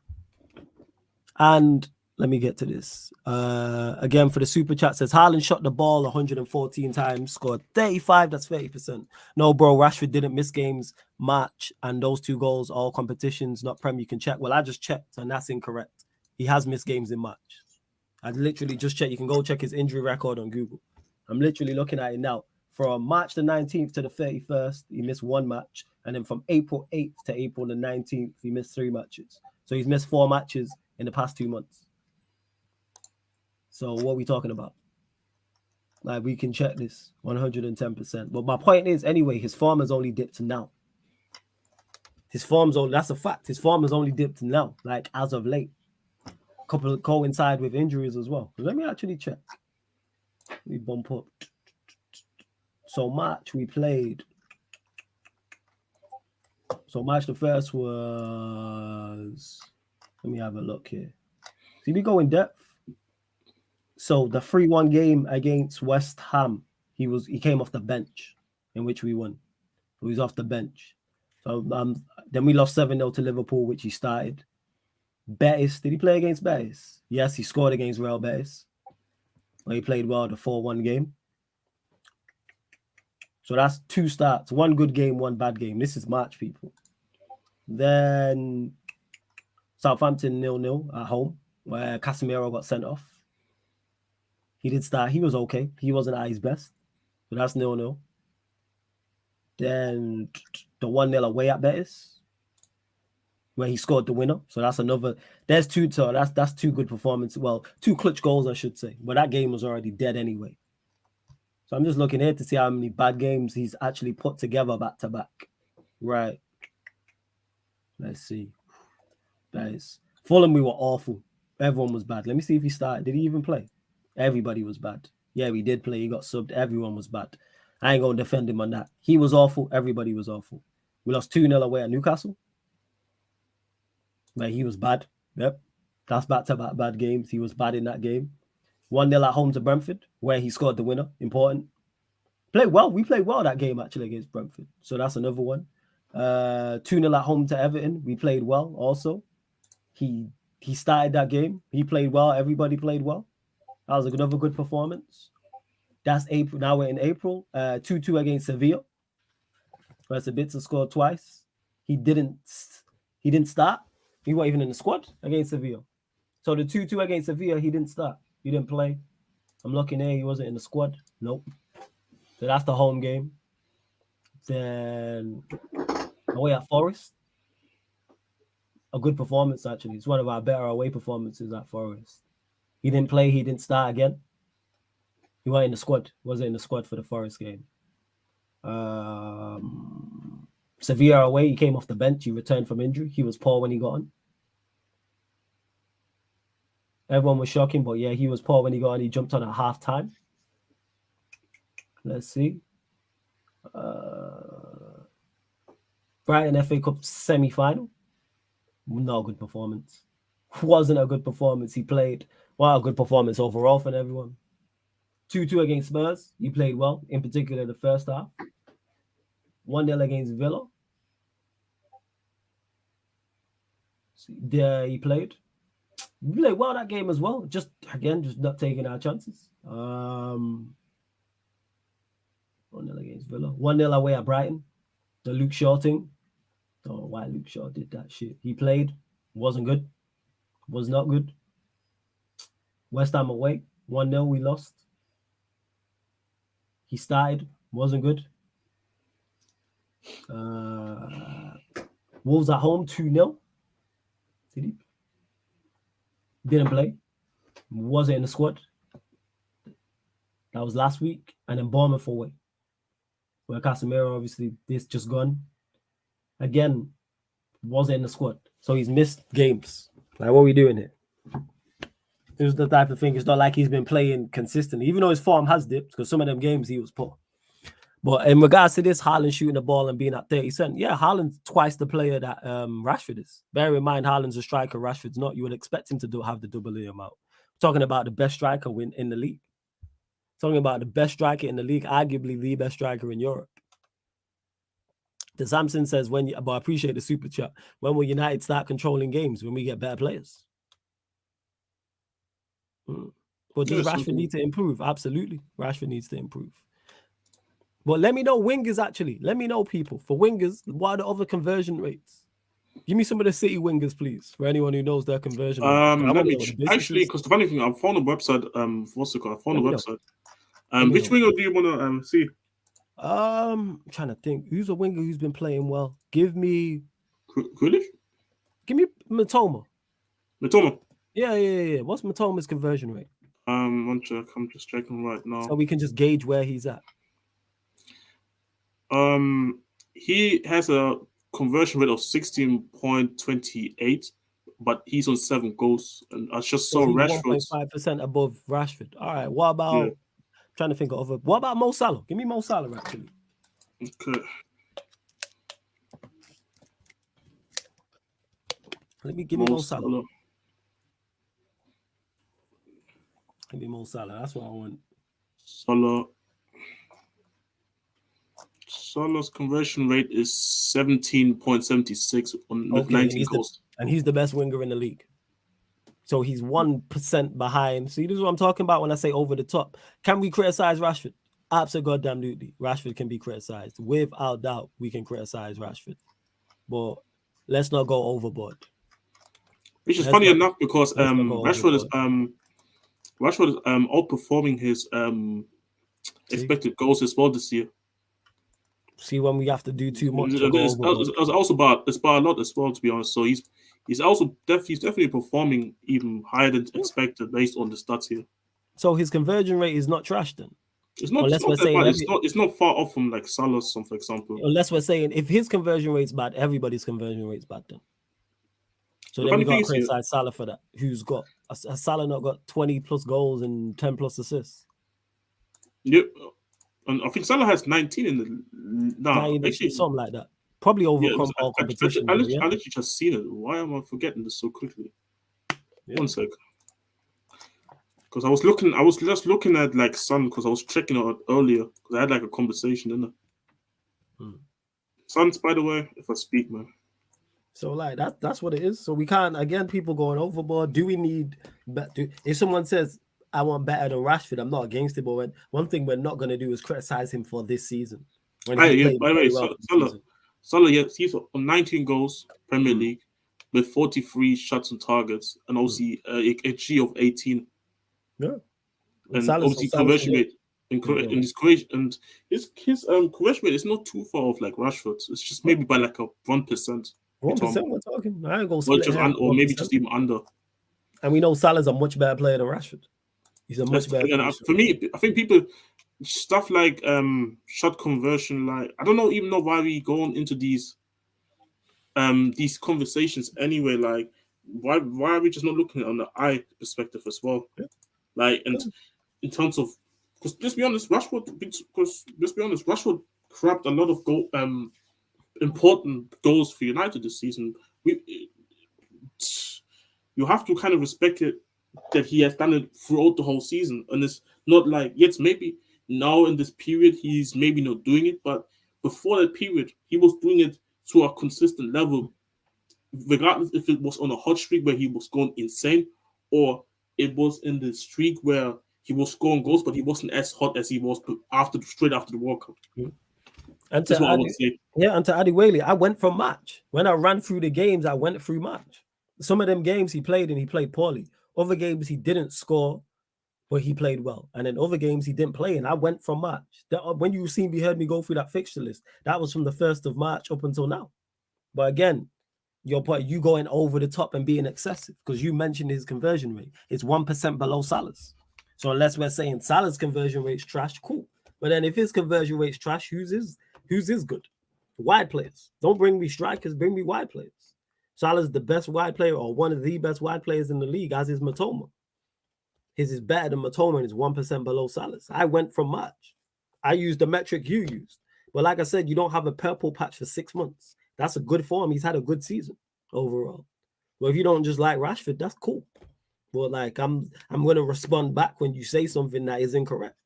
And let me get to this. Again, for the super chat says, Haaland shot the ball 114 times, scored 35. That's 30%. No, bro, Rashford didn't miss games March, and those 2 goals, all competitions, not Prem. You can check. Well, I just checked, and that's incorrect. He has missed games in March. I literally just checked. You can go check his injury record on Google. I'm literally looking at it now. From March the 19th to the 31st, he missed 1 match. And then from April 8th to April the 19th, he missed 3 matches. So he's missed 4 matches in the past 2 months. So what are we talking about? Like, we can check this 110%. But my point is, anyway, his form has only dipped to now. His form's only, that's a fact. His form has only dipped now, like as of late. Couple of coincide with injuries as well. Let me actually check. We bump up. So March we played. So March the 1st was. Let me have a look here. See, we go in depth. So the 3-1 game against West Ham, he came off the bench, in which we won. He was off the bench. So then we lost 7-0 to Liverpool, which he started. Betis, did he play against Betis? Yes, he scored against Real Betis. Well, he played well the 4-1 game. So that's 2 starts. 1 good game, 1 bad game. This is March, people. Then Southampton 0-0 at home, where Casemiro got sent off. He did start. He was okay. He wasn't at his best. So that's 0-0. Then the 1-0 away at Betis, where he scored the winner. So that's another. There's 2. So that's 2 good performances. Well, 2 clutch goals, I should say. But that game was already dead anyway. So I'm just looking here to see how many bad games he's actually put together back to back. Right. Let's see. Guys, Fulham, we were awful. Everyone was bad. Let me see if he started. Did he even play? Everybody was bad. Yeah, we did play. He got subbed. Everyone was bad. I ain't going to defend him on that. He was awful. Everybody was awful. We lost 2-0 away at Newcastle. But he was bad. Yep. That's back-to-back bad games. He was bad in that game. 1-0 at home to Brentford, where he scored the winner. Important. Played well. We played well that game, actually, against Brentford. So that's another one. 2-0 at home to Everton. We played well also. He started that game. He played well. Everybody played well. That was another good performance. That's April. Now we're in April. 2-2 against Sevilla. Where Sabitzer scored twice. He didn't start. He wasn't even in the squad against Sevilla. So the 2-2 against Sevilla, he didn't start. He didn't play. I'm looking there. He wasn't in the squad. Nope. So that's the home game. Then away at Forest. A good performance, actually. It's one of our better away performances at Forest. He didn't play. He didn't start again. He wasn't in the squad. Wasn't in the squad for the Forest game. Sevilla away. He came off the bench. He returned from injury. He was poor when he got on. Everyone was shocking, but yeah, he was poor when he got on. He jumped on at half-time. Let's see. Brighton FA Cup semi-final. Not a good performance. Wasn't a good performance. He played. Well, a good performance overall for everyone. 2-2 against Spurs. He played well, in particular the first half. 1-0 against Villa. There he played. We played well that game as well. Just not taking our chances. 1-0 against Villa. 1-0 away at Brighton. The Luke Shaw thing. Don't know why Luke Shaw did that shit. He played. Wasn't good. Was not good. West Ham away. 1-0 we lost. He started. Wasn't good. Wolves at home. 2-0. Did he? Didn't play. Wasn't in the squad. That was last week. And then Bournemouth away. Where Casemiro, obviously, this just gone. Again, wasn't in the squad. So he's missed games. Like, what are we doing here? This is the type of thing. It's not like he's been playing consistently, even though his form has dipped, because some of them games he was poor. But in regards to this, Haaland shooting the ball and being at 30%, yeah, Haaland's twice the player that Rashford is. Bear in mind, Haaland's a striker, Rashford's not. You would expect him to have the double the amount. Talking about the best striker in the league. Talking about the best striker in the league, arguably the best striker in Europe. The Samson says, but I appreciate the super chat. When will United start controlling games? When we get better players? But does Rashford need to improve? Absolutely. Rashford needs to improve. But let me know wingers, actually. Let me know, people. For wingers, what are the other conversion rates? Give me some of the City wingers, please, for anyone who knows their conversion rates. Let me actually, because the funny thing, I found the website. What's it called? I found the website. Which winger do you want to see? I'm trying to think. Who's a winger who's been playing well? Give me Grealish? Give me Matoma. Matoma? Yeah. What's Matoma's conversion rate? One check. I'm just checking right now. So we can just gauge where he's at. He has a conversion rate of 16.28, but he's on 7 goals. And I just saw So he's Rashford's 1.5% above Rashford. All right. What about trying to think of what about Mo Salah? Give me Mo Salah actually. Okay. Give me Mo Salah. Give me Mo Salah. That's what I want. Salah's conversion rate is 17.76 with 19 goals. And he's the best winger in the league. So he's 1% behind. See, this is what I'm talking about when I say over the top. Can we criticize Rashford? Absolutely. Rashford can be criticized. Without doubt, we can criticize Rashford. But let's not go overboard. Which is funny enough because Rashford is outperforming his expected goals as well this year. See, when we have to do too much. It's also about a lot as well, to be honest. So he's definitely performing even higher than expected based on the stats here. So his conversion rate is not trash then. It's not. It's not far off from like Salah's, for example. Unless we're saying if his conversion rate's bad, everybody's conversion rate's bad then. So then we got to criticize Salah for that. Has Salah not got 20 plus goals and 10 plus assists? Yep. And I think Salah has 19 in the actually something like that. Probably overcome all competition. I literally just seen it. Why am I forgetting this so quickly? Yeah. 1 sec. Because I was just looking at like Son because I was checking it out earlier because I had like a conversation in it. Sons, by the way, if I speak, man. So like that's what it is. So we can't, again, people going overboard. Do we need if someone says I want better than Rashford, I'm not against it, but one thing we're not going to do is criticize him for this season. By the way, Salah, yes, he's on 19 goals, Premier League, with 43 shots on targets, and obviously a G of 18. Yeah, and obviously conversion rate and his conversion rate is not too far off like Rashford's. It's just maybe by like a 1%. 1% we're talking. I ain't gonna or maybe just even under. And we know Salah's a much better player than Rashford. He's a much better player. For me, I think people stuff like shot conversion, like I don't even know why we go on into these conversations anyway. Like why are we just not looking at it on the eye perspective as well? Yeah. Like and in terms of because let's be honest, Rashford grabbed a lot of important goals for United this season. You have to kind of respect it that he has done it throughout the whole season, and it's not like yes, maybe now in this period he's maybe not doing it, but before that period he was doing it to a consistent level, regardless if it was on a hot streak where he was going insane or it was in the streak where he was scoring goals, but he wasn't as hot as he was straight after the World Cup. And to Adi Whaley, I went from match. When I ran through the games, I went through match. Some of them games he played and he played poorly. Other games he didn't score, but he played well. And then other games he didn't play, and I went from match. When you heard me go through that fixture list, that was from the 1st of March up until now. But again, your point, you going over the top and being excessive because you mentioned his conversion rate. It's 1% below Salah's. So unless we're saying Salah's conversion rate's trash, cool. But then if his conversion rate's trash, who's is good? Wide players. Don't bring me strikers, bring me wide players. Salah's the best wide player or one of the best wide players in the league, as is Matoma. His is better than Matoma and is 1% below Salah's. I went from March. I used the metric you used. But like I said, you don't have a purple patch for 6 months. That's a good form. He's had a good season overall. Well, if you don't just like Rashford, that's cool. But like I'm going to respond back when you say something that is incorrect.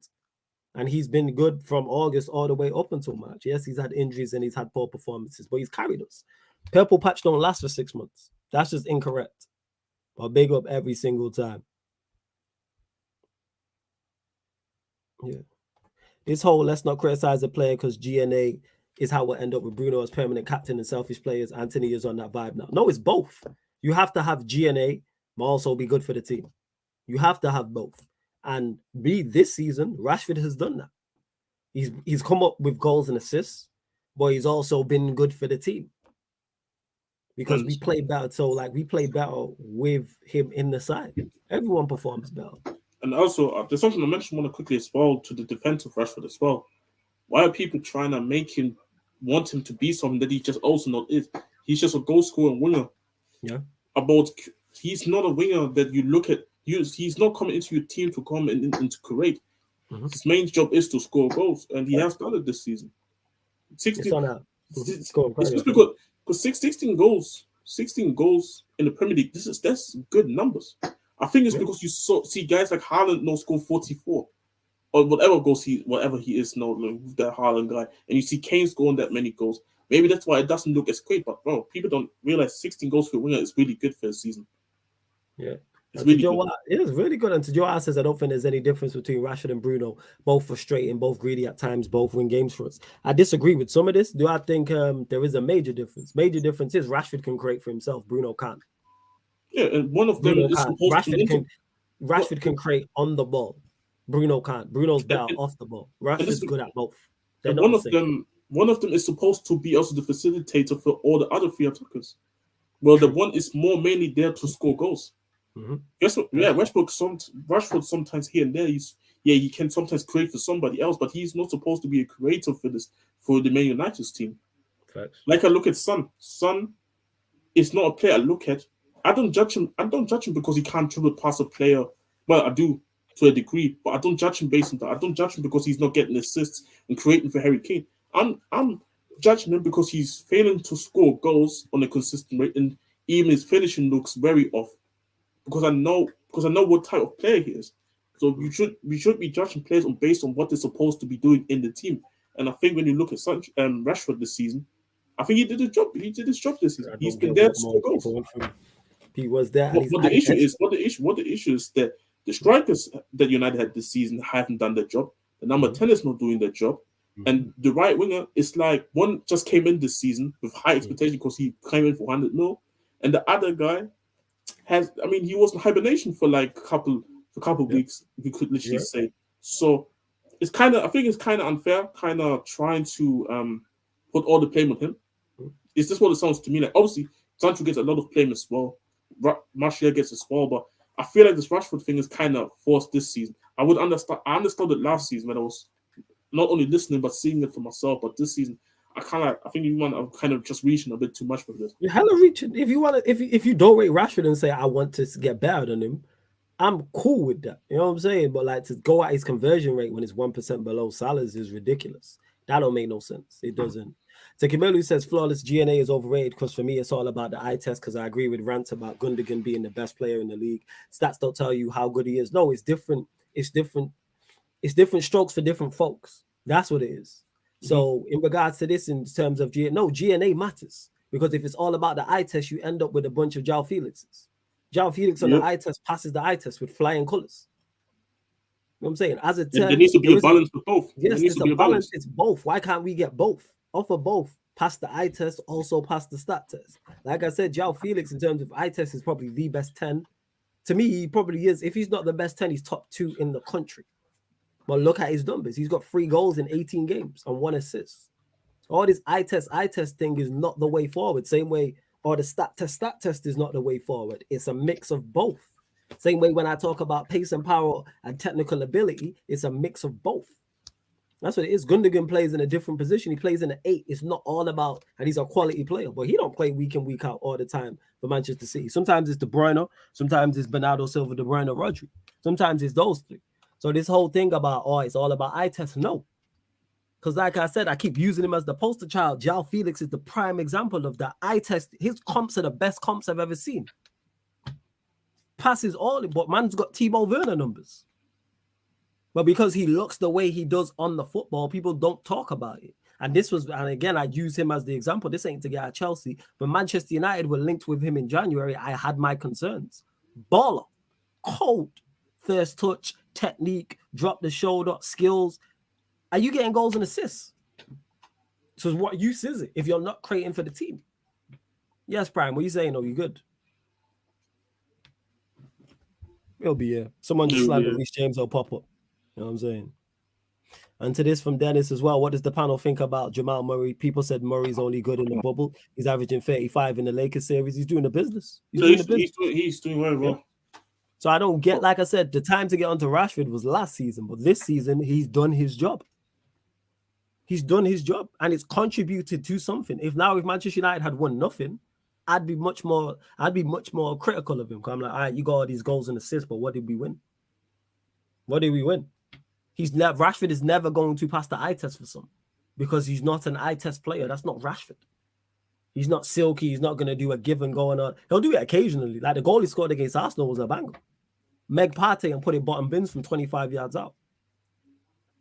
And he's been good from August all the way up until March. Yes, he's had injuries and he's had poor performances, but he's carried us. Purple patch don't last for 6 months. That's just incorrect. But big up every single time. Yeah. This whole let's not criticize a player because GNA is how we'll end up with Bruno as permanent captain and selfish players. Anthony is on that vibe now. No, it's both. You have to have GNA, but also be good for the team. You have to have both. And this season, Rashford has done that. He's come up with goals and assists, but he's also been good for the team. Because we played better. So like we played better with him in the side. Everyone performs better. And also, there's something I want to quickly as well to the defense of Rashford as well. Why are people trying to make him want him to be something that he just also not is. He's just a goal scoring winger. Yeah. He's not a winger that you look at. He's not coming into your team to come and to create. Mm-hmm. His main job is to score goals, and he has done it this season. 16. It's just because 16 goals in the Premier League. That's good numbers. I think it's because you see guys like Haaland no score 44 or whatever he is now, like that Haaland guy, and you see Kane scoring that many goals. Maybe that's why it doesn't look as great, but bro, people don't realize 16 goals for a winger is really good for a season. Yeah. It's really good. It is really good. And to Joe says, I don't think there's any difference between Rashford and Bruno. Both frustrating, both greedy at times, both win games for us. I disagree with some of this. Do I think there is a major difference? Major difference is Rashford can create for himself. Bruno can't. Yeah, and one of them is supposed Rashford can create on the ball. Bruno can't. Bruno's better off the ball. Rashford's good at both. And one of them is supposed to be also the facilitator for all the other three attackers. Well, the one is more mainly there to score goals. Mm-hmm. Guess what? Yeah, Rashford sometimes here and there. He can sometimes create for somebody else, but he's not supposed to be a creator for the Man United's team. Facts. Like I look at Son. Son is not a player I look at. I don't judge him because he can't dribble past a player. Well, I do to a degree, but I don't judge him based on that. I don't judge him because he's not getting assists and creating for Harry Kane. I'm judging him because he's failing to score goals on a consistent rate, and even his finishing looks very off. Because I know what type of player he is. So we should be judging players based on what they're supposed to be doing in the team. And I think when you look at Rashford this season, I think he did his job. He did his job this season. He's been there to score goals. He was there. What the issue is that the strikers that United had this season haven't done their job. The number 10 is not doing their job. Mm-hmm. And the right winger is like one just came in this season with high expectation because he came in for 100 mil, and the other guy he was in hibernation for like a couple weeks, if you could literally say. So I think it's kind of unfair, kind of trying to put all the blame on him. It's just what it sounds to me like. Obviously, Sancho gets a lot of blame as well. Martial gets as well, but I feel like this Rashford thing is kind of forced this season. I understood it last season when I was not only listening but seeing it for myself. But this season, I'm kind of just reaching a bit too much for this. You're hella reaching. If you don't rate Rashford and say I want to get better than him, I'm cool with that. You know what I'm saying? But like to go at his conversion rate when it's 1% below Salah's is ridiculous. That don't make no sense. It doesn't. So Kimelu says flawless GNA is overrated because for me it's all about the eye test, because I agree with Rant about Gundogan being the best player in the league. Stats don't tell you how good he is. No, it's different. It's different different strokes for different folks. That's what it is. So in regards to this, in terms of GNA matters, because if it's all about the eye test, you end up with a bunch of João Felixes. João Felix on the eye test passes the eye test with flying colors. You know what I'm saying? As a 10, there needs to be a balance with both. Yes, it's a balance. It's both. Why can't we get both? Offer both. Pass the eye test, also pass the stat test. Like I said, João Felix in terms of eye test is probably the best 10. To me, he probably is. If he's not the best 10, he's top 2 in the country. But look at his numbers. He's got 3 goals in 18 games and 1 assist. All this eye test thing is not the way forward. Same way, or the stat test is not the way forward. It's a mix of both. Same way when I talk about pace and power and technical ability, it's a mix of both. That's what it is. Gundogan plays in a different position. He plays in an 8. It's not all about, and he's a quality player, but he don't play week in, week out all the time for Manchester City. Sometimes it's De Bruyne. Sometimes it's Bernardo Silva, De Bruyne, Rodri. Sometimes it's those 3. So this whole thing about, it's all about eye test. No. Because like I said, I keep using him as the poster child. João Felix is the prime example of that. Eye test. His comps are the best comps I've ever seen. Passes all, but man's got Timo Werner numbers. But because he looks the way he does on the football, people don't talk about it. And again, I use him as the example. This ain't to get at Chelsea, but Manchester United were linked with him in January. I had my concerns. Baller, cold, first touch, technique, drop the shoulder, skills. Are you getting goals and assists? So what use is it if you're not creating for the team? Yes, Brian, what are you saying? Oh, you good? It'll be here. Someone just slammed Reece James, will pop up. You know what I'm saying? And to this from Dennis as well. What does the panel think about Jamal Murray? People said Murray's only good in the bubble. He's averaging 35 in the Lakers series. He's doing the business. He's doing very well. So I don't get, like I said, the time to get onto Rashford was last season, but this season he's done his job. He's done his job and it's contributed to something. If Manchester United had won nothing, I'd be much more critical of him. Because I'm like, all right, you got all these goals and assists, but what did we win? What did we win? Rashford is never going to pass the eye test for some because he's not an eye test player. That's not Rashford. He's not silky. He's not going to do a give and go. He'll do it occasionally. Like the goal he scored against Arsenal was a banger. Meg Partey and put it bottom bins from 25 yards out.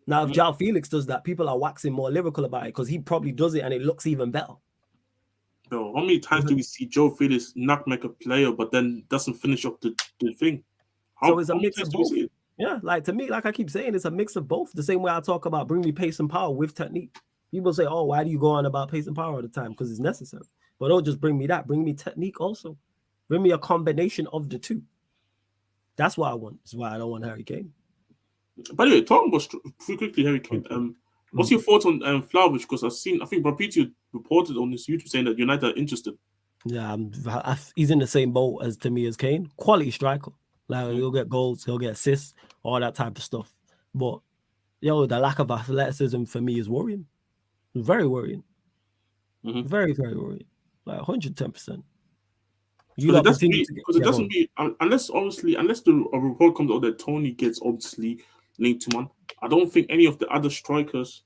Now, if João Felix does that, people are waxing more lyrical about it because he probably does it and it looks even better. No, how many times do we see João Felix not make a player, but then doesn't finish up the thing? So it's a mix of both. Yeah, like to me, like I keep saying, it's a mix of both. The same way I talk about bring me pace and power with technique. People say, oh, why do you go on about pace and power all the time? Because it's necessary. But don't just bring me that. Bring me technique also. Bring me a combination of the two. That's what I want. That's why I don't want Harry Kane. By the way, talking about quickly Harry Kane, what's your thoughts on Vlahovic? Because I think Rapiti reported on this YouTube saying that United are interested. Yeah, he's in the same boat as Kane. Quality striker. Like he'll get goals, he'll get assists, all that type of stuff. But the lack of athleticism for me is worrying. Very worrying. Very, very worrying. Like 110%. Unless the report comes out that Tony gets obviously linked to man, I don't think any of the other strikers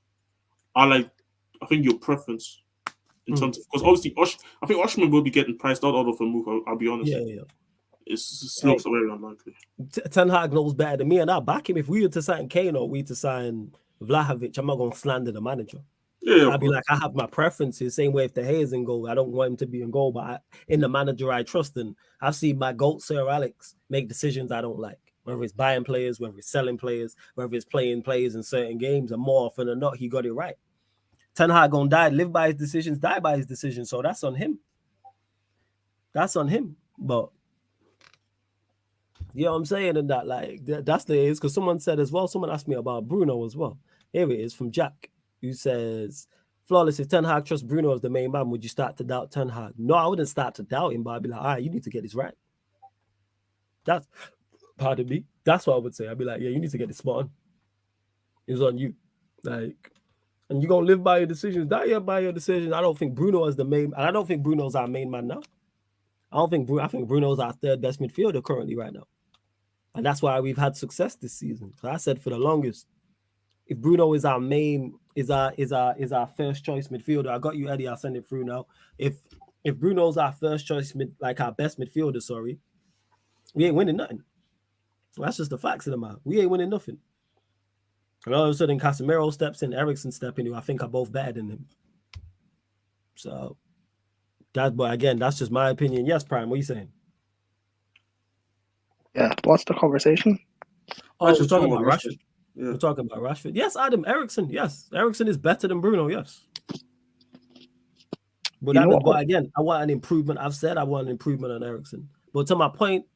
are like, I think your preference in terms of, because obviously I think Oshman will be getting priced out of a move. I'll be honest. Yeah. It looks very unlikely. Ten Hag knows better than me, and I'll back him. If we were to sign Kane or we to sign Vlahovic, I'm not going to slander the manager. Yeah, I'd be like, I have my preferences. Same way if the Hay is in goal, I don't want him to be in goal, but in the manager I trust. And I've seen my GOAT, Sir Alex, make decisions I don't like. Whether it's buying players, whether it's selling players, whether it's playing players in certain games, and more often than not, he got it right. Ten Hag gonna live by his decisions, die by his decisions. So that's on him. That's on him. But you know what I'm saying? And that, like, that's the is because someone said as well, someone asked me about Bruno as well. Here it is from Jack, who says, Flawless, if Ten Hag trusts Bruno as the main man, would you start to doubt Ten Hag? No, I wouldn't start to doubt him, but I'd be like, all right, you need to get this right. That's, pardon me, that's what I would say. I'd be like, yeah, you need to get this spot on. It's on you. Like, and you're going to live by your decisions, die by your decisions. I don't think Bruno is the main, and I don't think Bruno's our main man now. I think Bruno's our third best midfielder currently right now. And that's why we've had success this season. So I said for the longest, if Bruno is our main, is our first choice midfielder, I got you, Eddie. I'll send it through now. If Bruno's our first choice, like our best midfielder, sorry, we ain't winning nothing. That's just the facts of the matter. We ain't winning nothing. And all of a sudden, Casemiro steps in, Eriksen steps in, who I think are both better than him. So but again, that's just my opinion. Yes, Prime, what are you saying? Yeah, what's the conversation? Oh, we're talking about Rashford. Yeah. We're talking about Rashford. Yes, Adam, Eriksen. Yes, Eriksen is better than Bruno. Yes. But again, I want an improvement. I've said I want an improvement on Eriksen. But to my point,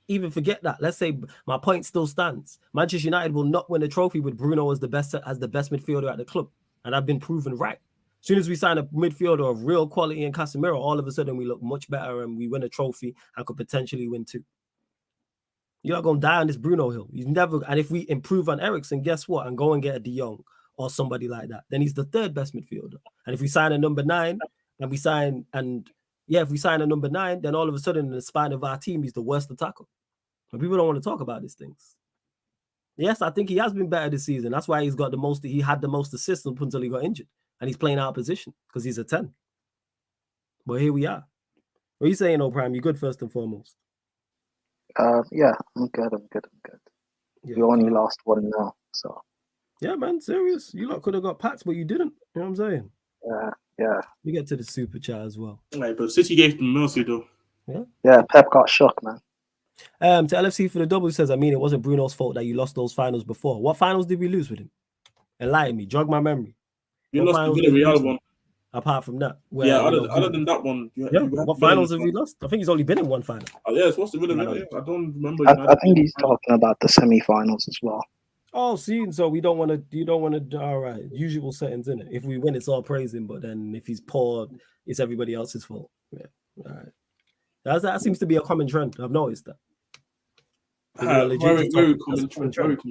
even forget that. Let's say my point still stands. Manchester United will not win a trophy with Bruno as the best midfielder at the club. And I've been proven right. As soon as we sign a midfielder of real quality in Casemiro, all of a sudden we look much better and we win a trophy and could potentially win two. You're not going to die on this Bruno hill. He's never. And if we improve on Eriksen, guess what? And go and get a De Jong or somebody like that, then he's the third best midfielder. And if we sign a number 9 if we sign a number 9, then all of a sudden in the spine of our team, he's the worst attacker. But people don't want to talk about these things. Yes, I think he has been better this season. That's why he had the most assists until he got injured. And he's playing out of position because he's a 10. But here we are. What are you saying, O'Prime? You good first and foremost? Yeah, I'm good. Yeah, we only lost one now, so. Yeah, man, serious. You lot could have got packed, but you didn't. You know what I'm saying? Yeah. We get to the super chat as well. Right, but City gave them mercy though. Yeah, Pep got shook, man. To LFC for the double says, I mean, it wasn't Bruno's fault that you lost those finals before. What finals did we lose with him? Enlighten me, jog my memory. You lost the Villarreal one. Apart from that, other than that one, what finals have we lost? I think he's only been in one final. Oh yeah, it's what's the Villarreal? I don't remember. I think he's talking about the semi-finals as well. Oh, see, so you don't want to. All right, usual settings in it. If we win, it's all praising, but then if he's poor, it's everybody else's fault. Yeah, all right. That seems to be a common trend. I've noticed that. Very common trend.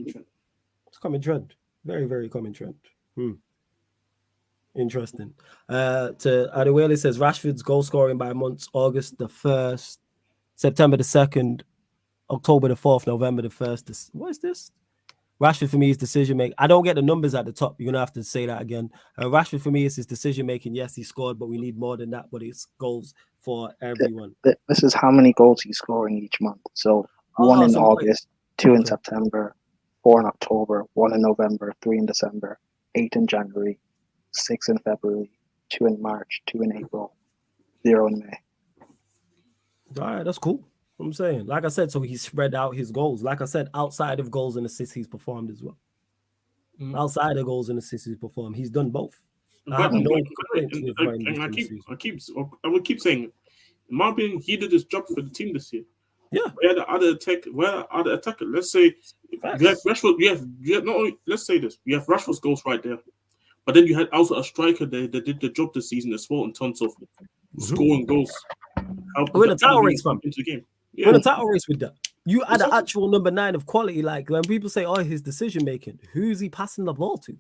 It's a common trend. Very, very common trend. Interesting. To Adewale says Rashford's goal scoring by months: August the 1st, September the 2nd, October the 4th, November the 1st. What is this? Rashford for me is decision making. I don't get the numbers at the top. You're gonna have to say that again. Rashford for me is his decision making. Yes, he scored, but we need more than that. But it's goals for everyone. This is how many goals he's scoring each month. So 1 in August, 2 in September, 4 in October, 1 in November, 3 in December, 8 in January, 6 in February, 2 in March, 2 in April, 0 in May. All right, that's cool. I'm saying, like I said, so he spread out his goals. Like I said, outside of goals and assists, he's performed as well. Outside of goals and assists, he's performed. He's done both. I will keep saying, in my opinion, he did his job for the team this year. Yeah. Where the other attacker? Let's say you have Rashford. You have not only. Let's say this. You have Rashford's goals right there, but then you had also a striker there that did the job this season as well in terms of scoring goals. We're in a title race, fam. Into the game. Yeah. We're in a title race with that. You add an actual number 9 of quality. Like when people say, "Oh, his decision making," who's he passing the ball to?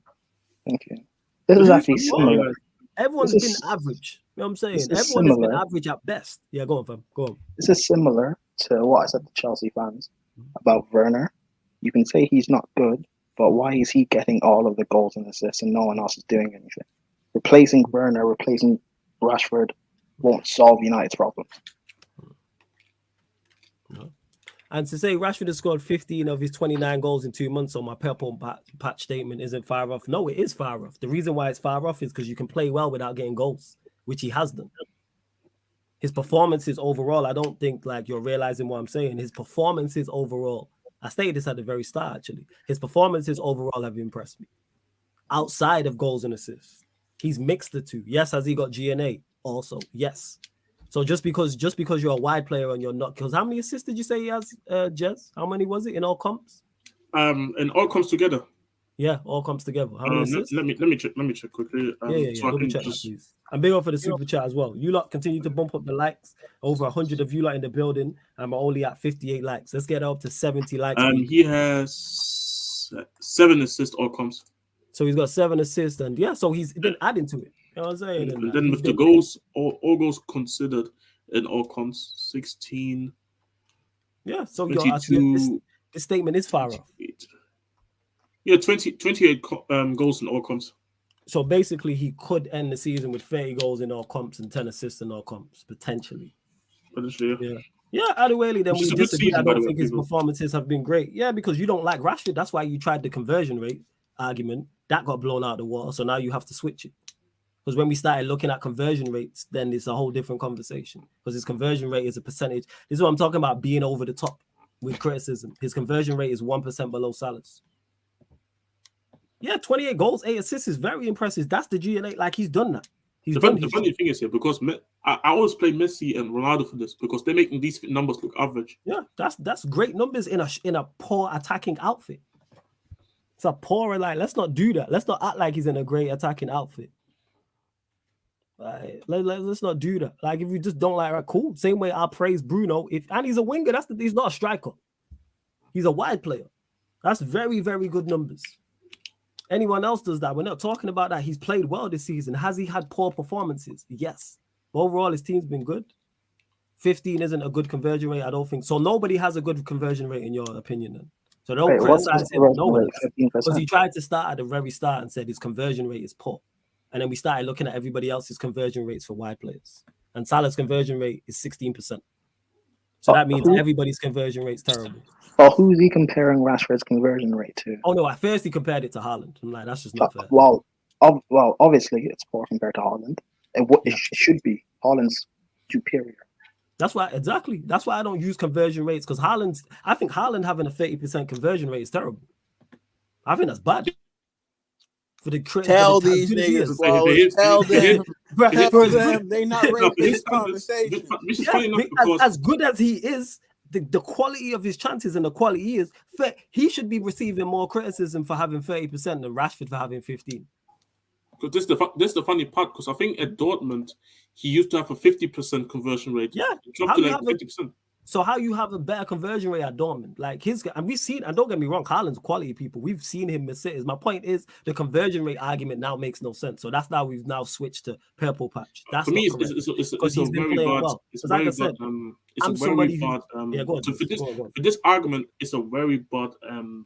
Okay, this is actually similar. Everyone's been average. You know what I'm saying? Everyone has been average at best. Yeah, go on, fam. Go on. This is similar to what I said to Chelsea fans about Werner. You can say he's not good, but why is he getting all of the goals and assists and no one else is doing anything? Replacing Werner, replacing Rashford won't solve United's problems. No. And to say Rashford has scored 15 of his 29 goals in 2 months, so my purple patch statement isn't far off. No, it is far off. The reason why it's far off is because you can play well without getting goals, which he has done. His performances overall, I don't think like you're realizing what I'm saying. His performances overall, I stated this at the very start actually. His performances overall have impressed me. Outside of goals and assists, he's mixed the two. Yes, has he got GNA? Also, yes. So just because you're a wide player and you're not, because how many assists did you say he has, Jez? How many was it in all comps? And all comes together. Yeah, all comes together. How many assists? Let me check quickly. So I can check that, please. I'm big up for the super chat as well. You lot continue to bump up the likes. Over 100 of you lot in the building. I'm only at 58 likes. Let's get up to 70 likes. He has 7 assists all comes. So he's got 7 assists, and so he's been adding to it. You know what I'm saying? And then with the goals, all goals considered in all comes, 16. Yeah, so this statement is far off. Yeah, 28 goals in all comps. So basically, he could end the season with 30 goals in all comps and 10 assists in all comps, potentially. Yeah, Adewale, then we disagree. I don't think his performances have been great. Yeah, because you don't like Rashford. That's why you tried the conversion rate argument. That got blown out of the water, so now you have to switch it. Because when we started looking at conversion rates, then it's a whole different conversation. Because his conversion rate is a percentage. This is what I'm talking about, being over the top with criticism. His conversion rate is 1% below Salah's. Yeah, 28 goals, 8 assists is very impressive. That's the GNA. Like, he's done that. The funny thing is here, because I always play Messi and Ronaldo for this, because they're making these numbers look average. Yeah, that's great numbers in a poor attacking outfit. It's a poor, like, let's not do that. Let's not act like he's in a great attacking outfit. Like, let's not do that. Like, if you just don't like that, cool. Same way I praise Bruno. And he's a winger. He's not a striker. He's a wide player. That's very, very good numbers. Anyone else does that. We're not talking about that. He's played well this season. Has he had poor performances? Yes. But overall, his team's been good. 15 isn't a good conversion rate, I don't think. So nobody has a good conversion rate in your opinion then. So don't criticize him. Nobody. Because he tried to start at the very start and said his conversion rate is poor. And then we started looking at everybody else's conversion rates for wide players. And Salah's conversion rate is 16%. So that means everybody's conversion rate's terrible. Well, who's he comparing Rashford's conversion rate to? Oh, no, at first he compared it to Haaland. I'm like, that's just not fair. Well, obviously it's poor compared to Haaland. It should be. Haaland's superior. That's why I don't use conversion rates, because I think Haaland having a 30% conversion rate is terrible. I think that's bad. For the tell these niggas, bro. Tell them. They not ready for this conversation. As good as he is, the quality of his chances and the quality he is, he should be receiving more criticism for having 30% than Rashford for having 15%. Because this is the funny part, because I think at Dortmund he used to have a 50% conversion rate. Yeah, it dropped to like 50%. So how you have a better conversion rate at Dortmund? Like and we've seen, and don't get me wrong, Haaland's quality people. We've seen him at City. My point is the conversion rate argument now makes no sense. So that's now we've now switched to purple patch. That's for me. Not It's a very bad. well. It's a very bad. It's a very bad. Yeah, go on. So for this argument, it's a very bad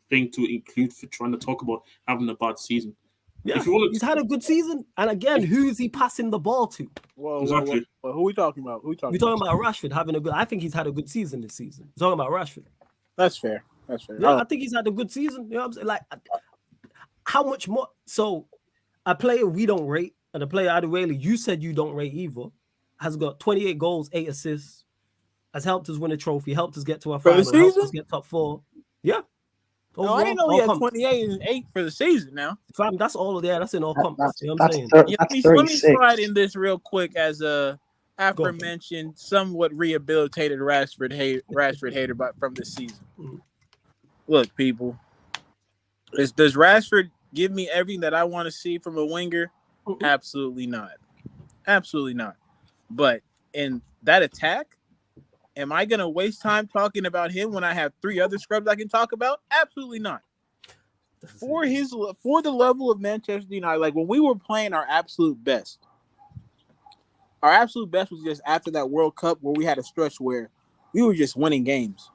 thing to include for trying to talk about having a bad season. Yeah, he's had a good season, and again, who is he passing the ball to? Well, exactly. Well, who are we talking about? We're talking about Rashford having a good. I think he's had a good season this season. We're talking about Rashford. That's fair. Yeah, I think he's had a good season. You know what I'm saying? Like, how much more? So, a player we don't rate, and a player Adebayo, you said you don't rate either, has got 28 goals, 8 assists, has helped us win a trophy, helped us get to a final, helped us get top 4. Yeah. Overall, I didn't know he had 28 and 8 for the season now. Fam, that's all of that's in all comps. You know what I'm saying? Let me slide in this real quick as a aforementioned, somewhat rehabilitated Rashford hater from this season. Mm-hmm. Look, people, does Rashford give me everything that I want to see from a winger? Mm-hmm. Absolutely not. Absolutely not. But in that attack, am I going to waste time talking about him when I have 3 other scrubs I can talk about? Absolutely not. For the level of Manchester United, like when we were playing our absolute best was just after that World Cup where we had a stretch where we were just winning games.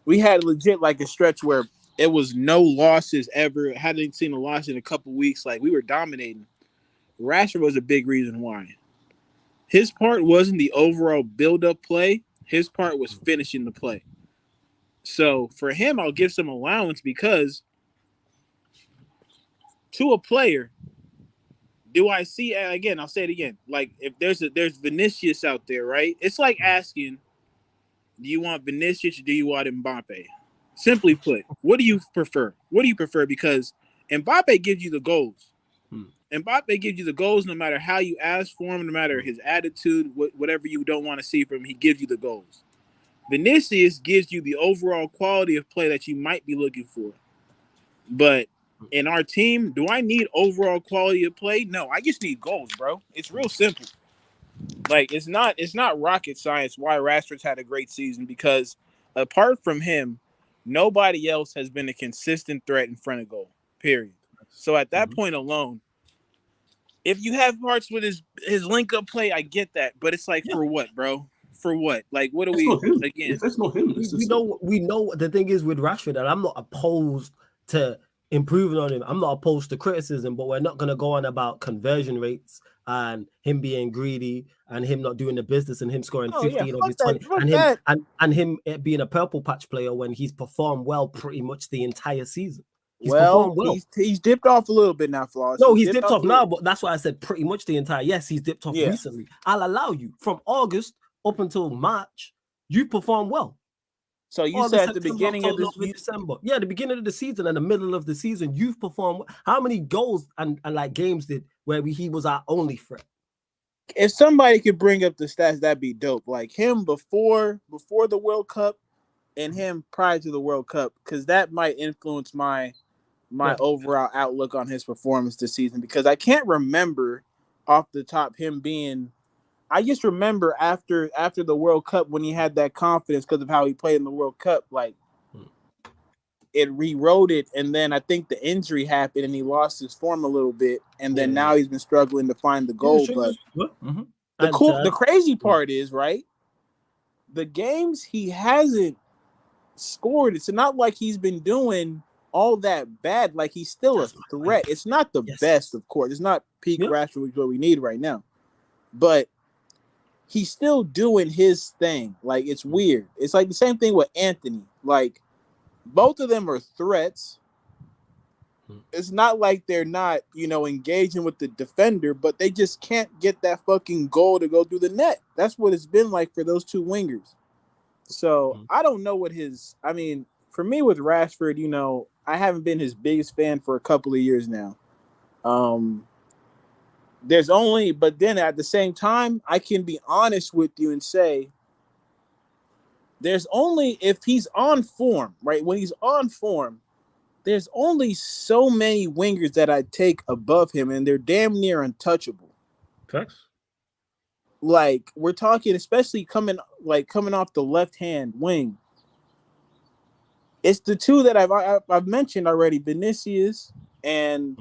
We had legit like a stretch where it was no losses ever. Hadn't seen a loss in a couple weeks. Like we were dominating. Rashford was a big reason why. His part wasn't the overall build-up play. His part was finishing the play. So for him, I'll give some allowance because to a player, do I see again? I'll say it again. Like if there's Vinícius out there, right? It's like asking, do you want Vinícius or do you want Mbappe? Simply put, what do you prefer? Because Mbappe gives you the goals. Mbappe gives you the goals no matter how you ask for him, no matter his attitude, whatever you don't want to see from him, he gives you the goals. Vinícius gives you the overall quality of play that you might be looking for. But in our team, do I need overall quality of play? No, I just need goals, bro. It's real simple. Like it's not rocket science why Rashford's had a great season because apart from him, nobody else has been a consistent threat in front of goal. Period. So at that point alone, if you have parts with his link-up play, I get that. But it's like, for what, bro? For what? Like, what do we – again? That's not him. We know the thing is with Rashford, and I'm not opposed to improving on him. I'm not opposed to criticism, but we're not going to go on about conversion rates and him being greedy and him not doing the business and him scoring 15 of his 20 and him being a purple patch player when he's performed well pretty much the entire season. He's dipped off a little bit now, Flaws. No, he's dipped off now, but that's why I said pretty much the entire. Yes, he's dipped off recently. I'll allow you. From August up until March, you performed well. So you said at the beginning of December. Yeah, the beginning of the season and the middle of the season, you've performed well. How many goals and like games where he was our only threat? If somebody could bring up the stats, that'd be dope. Like him before the World Cup and him prior to the World Cup, because that might influence my overall outlook on his performance this season, because I can't remember off the top him being – I just remember after the World Cup when he had that confidence because of how he played in the World Cup, like it rewrote it, and then I think the injury happened and he lost his form a little bit, and then now he's been struggling to find the goal. But the crazy part is, right, the games he hasn't scored, it's not like he's been doing – all that bad, like he's still a threat. It's not the best, of course. It's not peak Rashford, which is what we need right now. But he's still doing his thing. Like, it's weird. It's like the same thing with Anthony. Like, both of them are threats. It's not like they're not, engaging with the defender, but they just can't get that fucking goal to go through the net. That's what it's been like for those two wingers. So, I don't know for me with Rashford, I haven't been his biggest fan for a couple of years now. But then at the same time, I can be honest with you and say there's only, if he's on form, right? When he's on form, there's only so many wingers that I take above him, and they're damn near untouchable. Facts. like we're talking, especially coming off the left hand wing. It's the two that I've mentioned already, Vinícius and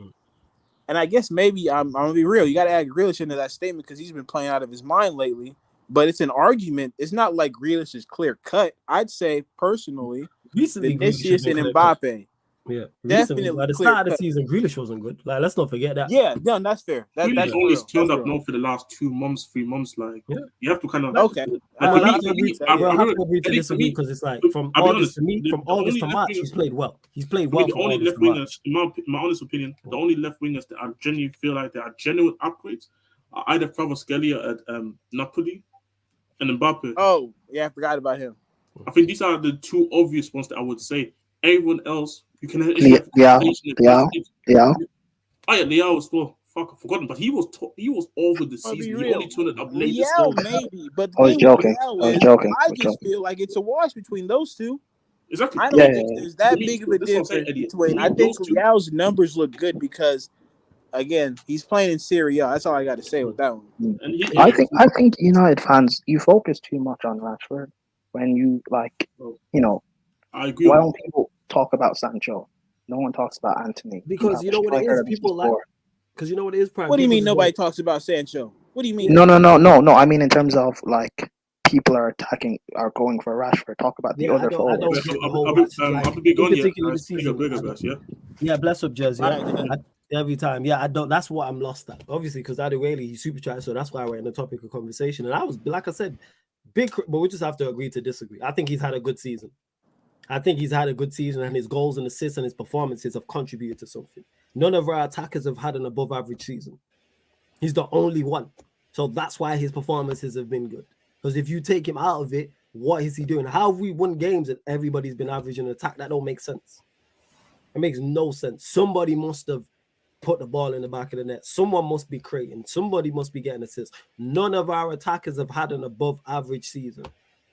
I guess maybe I'm gonna be real. You got to add Grealish into that statement because he's been playing out of his mind lately. But it's an argument. It's not like Grealish is clear cut. I'd say personally, Recently, Vinícius and Mbappe. Yeah, definitely. At the start of the season, Grealish wasn't good. Like, let's not forget that. Yeah, no, that's fair. Grealish only turned up now for the last 2 months, 3 months. Like, you have to kind of okay. We'll have to agree to disagree because it's like from August to March, he's played well. He's played well. The only left wingers, in my honest opinion, the only left wingers that I genuinely feel like they are genuine upgrades are either Kvaratskhelia at Napoli and Mbappe. Oh, yeah, I forgot about him. I think these are the 2 obvious ones that I would say. Everyone else, you can have yeah. Oh yeah, Leao as well. Fuck, I've forgotten, but he was over the season. He only turned it up late. Yeah, maybe, but I was joking. I just feel like it's a wash between those two. Exactly. I don't think there's that big of a difference between. I think Leao's numbers look good because, again, he's playing in Serie A. That's all I got to say with that one. I think United fans, you focus too much on Rashford when you I agree. Why don't people talk about Sancho? No one talks about Anthony. Because you know what it is? People like. Because you know what it is, Prime. What do you mean nobody talks about Sancho? What do you mean? No. I mean in terms of like people are going for Rashford. Talk about the other forwards. Yeah, bless up, Jersey. Every time, I don't. That's what I'm lost at. Obviously, because Adewale, he's super chat, so that's why we're in the topic of conversation. And I was, like I said, big, but we just have to agree to disagree. I think he's had a good season. And his goals and assists and his performances have contributed to something. None of our attackers have had an above average season. He's the only one. So that's why his performances have been good. Because if you take him out of it, what is he doing? How have we won games and everybody's been average in attack? That don't make sense. It makes no sense. Somebody must have put the ball in the back of the net. Someone must be creating. Somebody must be getting assists. None of our attackers have had an above average season.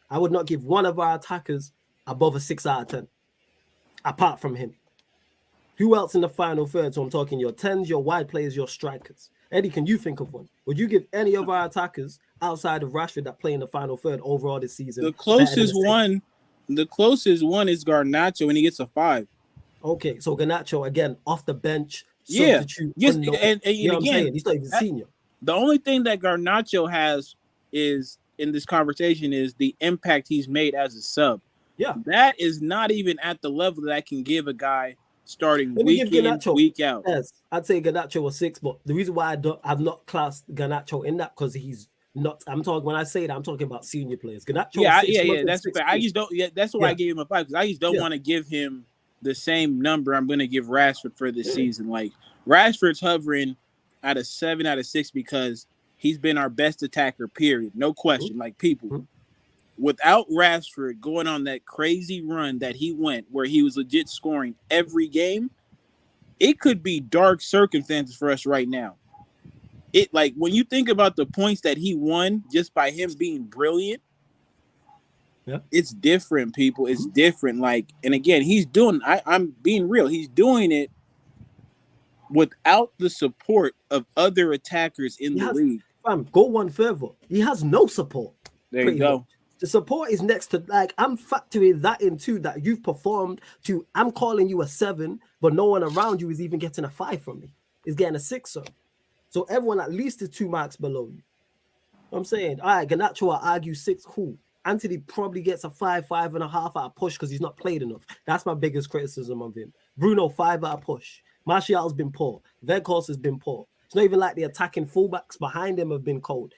I would not give one of our attackers above a 6 out of 10, apart from him. Who else in the final third? So I'm talking your 10s, your wide players, your strikers. Eddie, can you think of one? Would you give any of our attackers outside of Rashford that play in the final third overall this season? The closest one is Garnacho, and he gets a 5. Okay, so Garnacho again off the bench. Substitute. Yes, and again, he's not even senior. The only thing that Garnacho has is in this conversation is the impact he's made as a sub. Yeah, that is not even at the level that I can give a guy starting week in, week out. Yes, I'd say Garnacho was 6, but the reason why I've not classed Garnacho in that because he's not. I'm talking when I say that I'm talking about senior players. Garnacho, that's fair. I just don't. Yeah, that's why I gave him a 5 because I just don't want to give him the same number I'm going to give Rashford for this season. Like Rashford's hovering at a 7 out of 6 because he's been our best attacker. Period, no question. Like people. Without Rashford going on that crazy run that he went where he was legit scoring every game, it could be dark circumstances for us right now. It like when you think about the points that he won just by him being brilliant, it's different, people. It's different. Like, and again, he's doing, I'm being real, he's doing it without the support of other attackers in the league. Go one further. He has no support. There you go. The support is next to, like, I'm factoring that into that you've performed to, I'm calling you a 7, but no one around you is even getting a 5 from me. Is getting a 6, so everyone at least is 2 marks below you. I'm saying, all right, Garnacho, I argue 6, cool. Anthony probably gets a 5, 5.5 out of push because he's not played enough. That's my biggest criticism of him. Bruno, 5 out of push. Martial's been poor. Weghorst has been poor. It's not even like the attacking fullbacks behind him have been cold.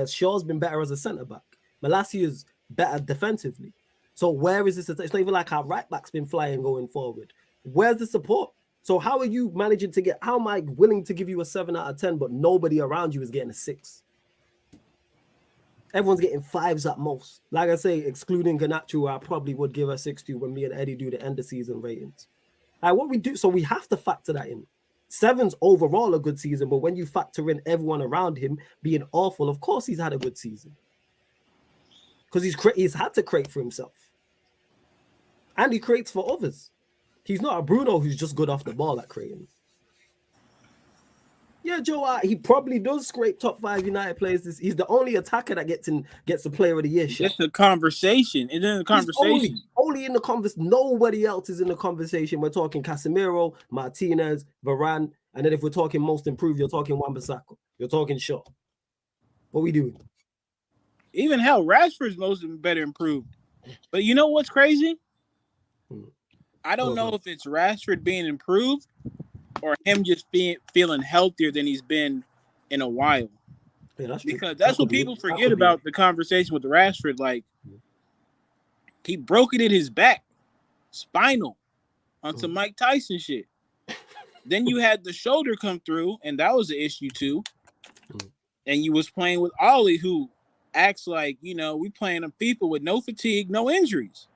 Shaw's been better as a centre-back. Malacia is better defensively. So where is this? It's not even like our right back's been flying going forward. Where's the support? So how are you managing to get, how am I willing to give you a 7 out of 10, but nobody around you is getting a 6? Everyone's getting 5s at most. Like I say, excluding Garnacho, I probably would give a 6 to when me and Eddie do the end of season ratings. Like what we do, so we have to factor that in. 7's overall a good season, but when you factor in everyone around him being awful, of course he's had a good season. Because he's had to create for himself. And he creates for others. He's not a Bruno who's just good off the ball at creating. Yeah, Joe, he probably does scrape top 5 United players. He's the only attacker that gets the Player of the Year shot. It's a conversation. It's in the conversation. Only in the conversation. Nobody else is in the conversation. We're talking Casemiro, Martinez, Varane, and then if we're talking most improved, you're talking Wan-Bissaka. You're talking Shaw. What we doing? Even hell, Rashford's most better improved. But you know what's crazy? I don't know if it's Rashford being improved or him just feeling healthier than he's been in a while. Yeah, because that's what people forget about the conversation with Rashford. Like, he broke it in his back, spinal, on some Mike Tyson shit. Then you had the shoulder come through, and that was an issue too. And you was playing with Ollie, who acts like, we playing on FIFA with no fatigue, no injuries.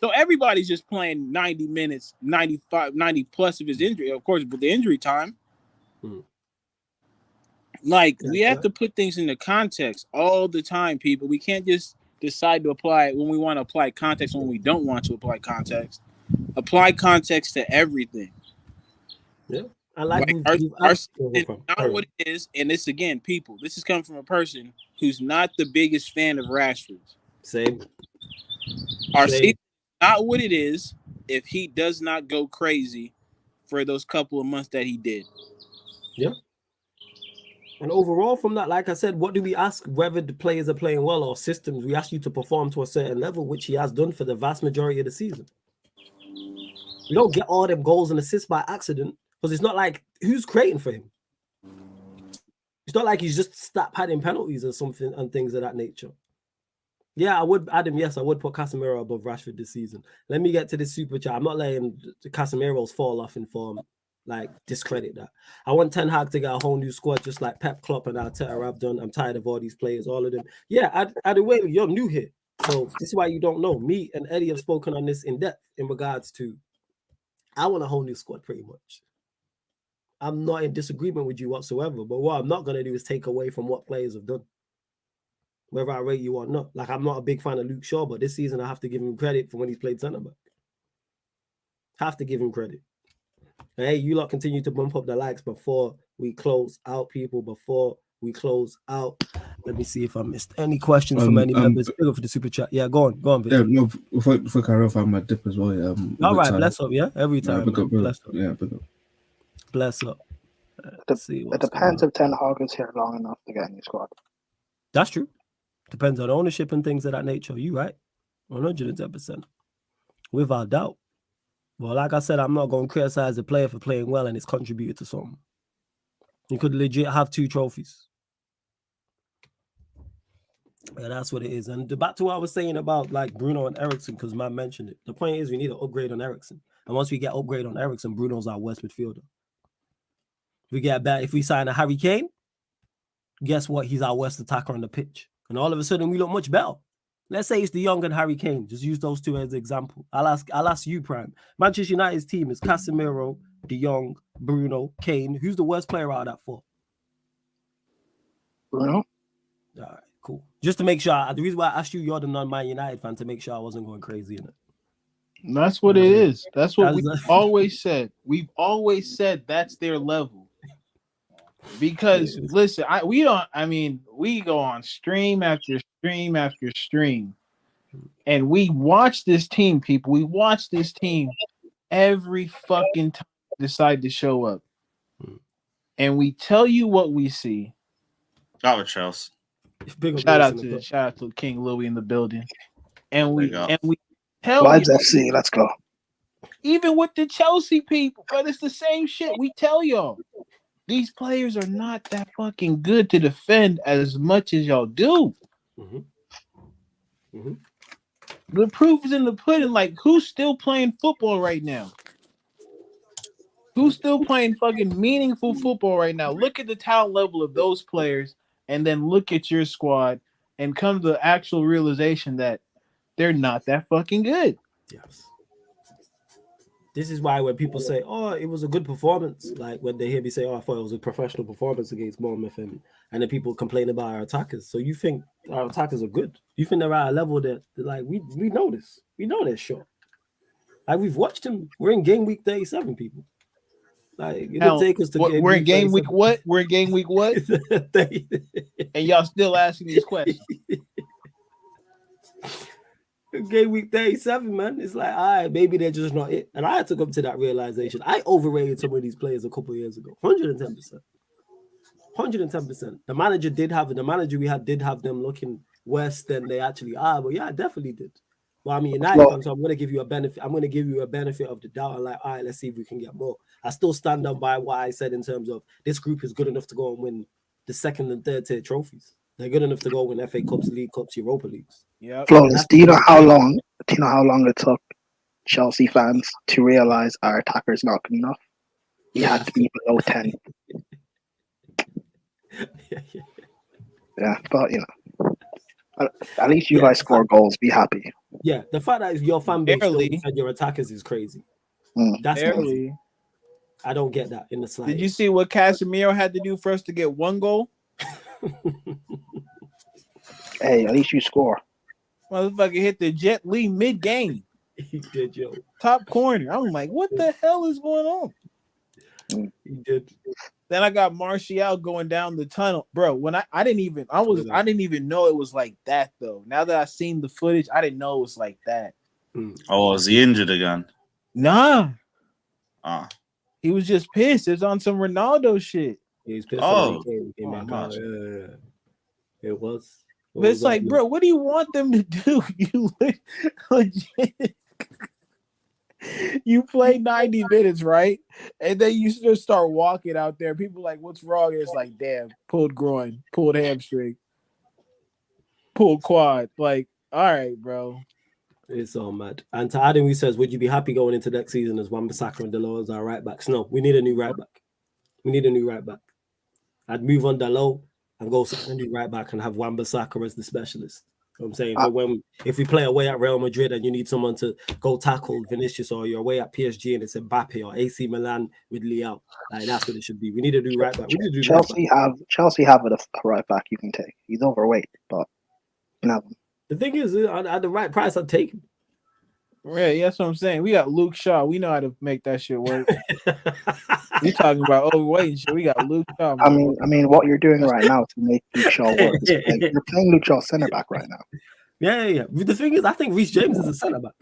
So everybody's just playing 90 minutes, 95, 90 plus of his injury, of course, with the injury time. Like, we have to put things into context all the time, people. We can't just decide to apply it when we want to apply context, when we don't want to apply context. Apply context to everything. Yeah. I like our season, not what it is. And this, again, people, this is coming from a person who's not the biggest fan of Rashford. Same. Our season, not what it is if he does not go crazy for those couple of months that he did. Yeah. And overall from that, like I said, what do we ask? Whether the players are playing well or systems, we ask you to perform to a certain level, which he has done for the vast majority of the season. You don't get all them goals and assists by accident, because it's not like who's creating for him. It's not like he's just stop padding penalties or something and things of that nature. Yeah, I would, Adam. Yes, I would put Casemiro above Rashford this season. Let me get to this super chat. I'm not letting the Casemiro's fall off in form, like discredit that. I want Ten Hag to get a whole new squad, just like Pep, Klopp, and Arteta have done. I'm tired of all these players, all of them. Yeah, either way, you're new here, so this is why you don't know. Me and Eddie have spoken on this in depth in regards to. I want a whole new squad, pretty much. I'm not in disagreement with you whatsoever, but what I'm not going to do is take away from what players have done, whether I rate you or not. Like, I'm not a big fan of Luke Shaw, but this season I have to give him credit for when he's played centre-back. Have to give him credit. And hey, you lot continue to bump up the likes before we close out, people, before we close out. Let me see if I missed any questions from any members. Big up for the super chat. Yeah, go on, Vic. Yeah, no, for Carol, I my dip as well. Yeah, all right, bless up, yeah, every time. Yeah, bless up. Yeah, bless up. It depends if Ten Hag is here long enough to get a new squad. That's true. Depends on ownership and things of that nature. You right? 110%. Without doubt. Well, like I said, I'm not going to criticize the player for playing well and it's contributed to something. You could legit have 2 trophies. Yeah, that's what it is. And back to what I was saying about like Bruno and Eriksen, because man mentioned it. The point is we need an upgrade on Eriksen. And once we get upgrade on Eriksen, Bruno's our worst midfielder. If we sign a Harry Kane, guess what? He's our worst attacker on the pitch. And all of a sudden we look much better. Let's say it's De Jong and Harry Kane. Just use those 2 as an example. I'll ask you, Prime. Manchester United's team is Casemiro, De Jong, Bruno, Kane. Who's the worst player out of that 4? Bruno. All right, cool. Just to make sure, the reason why I asked you, you're the non-Man United fan, to make sure I wasn't going crazy in it. That's what it is. That's what we've always said. We've always said that's their level. Because listen, we go on stream after stream after stream, and we watch this team, people. We watch this team every fucking time they decide to show up, and we tell you what we see. Shout out Chelsea. Shout out to King Louis in the building, and we tell Lions you, FC, let's go. Even with the Chelsea people, but it's the same shit. We tell y'all. These players are not that fucking good to defend as much as y'all do. The proof is in the pudding. Like, who's still playing football right now? Who's still playing fucking meaningful football right now? Look at the talent level of those players, and then look at your squad and come to the actual realization that they're not that fucking good. Yes. This is why when people say, oh, it was a good performance, like when they hear me say, oh, I thought it was a professional performance against Bournemouth, and then people complain about our attackers. So you think our attackers are good? You think they're at a level that, like, we know this. We know they're sure. Like, we've watched them. We're in game week 37, people. Like it didn't Hell, take us to we're in game week what? We're in game week what? And y'all still asking these questions. Game week 37, man. It's like, all right, maybe they're just not it. And I had to come to that realization. I overrated some of these players a couple of years ago. 110%. 110%. The manager we had did have them looking worse than they actually are. But yeah, I definitely did. Well, I mean, United fans, so I'm gonna give you a benefit. I'm gonna give you a benefit of the doubt. I'm like, all right, let's see if we can get more. I still stand on by what I said in terms of this group is good enough to go and win the second and third tier trophies. They're good enough to go win FA Cups, League Cups, Europa Leagues. Yeah. Flawless. Do you know how long it took Chelsea fans to realize our attacker's not good enough? He had to be below 10. Yeah, but you know, at least you guys score goals. Be happy. Yeah, the fact that your fan base don't Barely. defend your attackers is crazy. That's Barely. crazy. I don't get that in the slightest. Did you see what Casemiro had to do for us to get one goal? Hey, at least you score. Motherfucker hit the Jet Li mid-game. He did, yo. Top corner. I'm like, what the hell is going on? He did. Then I got Martial going down the tunnel, bro. When I didn't even know it was like that though. Now that I seen the footage, I didn't know it was like that. Oh, is he injured again? Nah, He was just pissed. It's on some Ronaldo shit. He's pissed. Oh, it was. But it's like, bro, what do you want them to do? You legit. You play 90 minutes, right? And then you just start walking out there. People like, what's wrong? And it's like, damn, pulled groin, pulled hamstring, pulled quad. Like, all right, bro. It's all mad. And to Adam, who says, would you be happy going into next season as Wan-Bissaka and Dalot as our right backs? No, we need a new right back. I'd move on Dalot and go a new right back and have Wan-Bissaka as the specialist. You know what I'm saying, but if we play away at Real Madrid and you need someone to go tackle Vinícius, or you're away at PSG and it's Mbappe or AC Milan with Leao, like that's what it should be. We need a new right back. Chelsea have a right back you can take. He's overweight, but you can have him. The thing is, at the right price, I'd take him. Right, that's what I'm saying. We got Luke Shaw. We know how to make that shit work. We talking about overweight and shit. We got Luke Shaw. I mean, what you're doing right now to make Luke Shaw work. Like, you're playing Luke Shaw centre back right now. Yeah. But the thing is, I think Reece James is a centre back.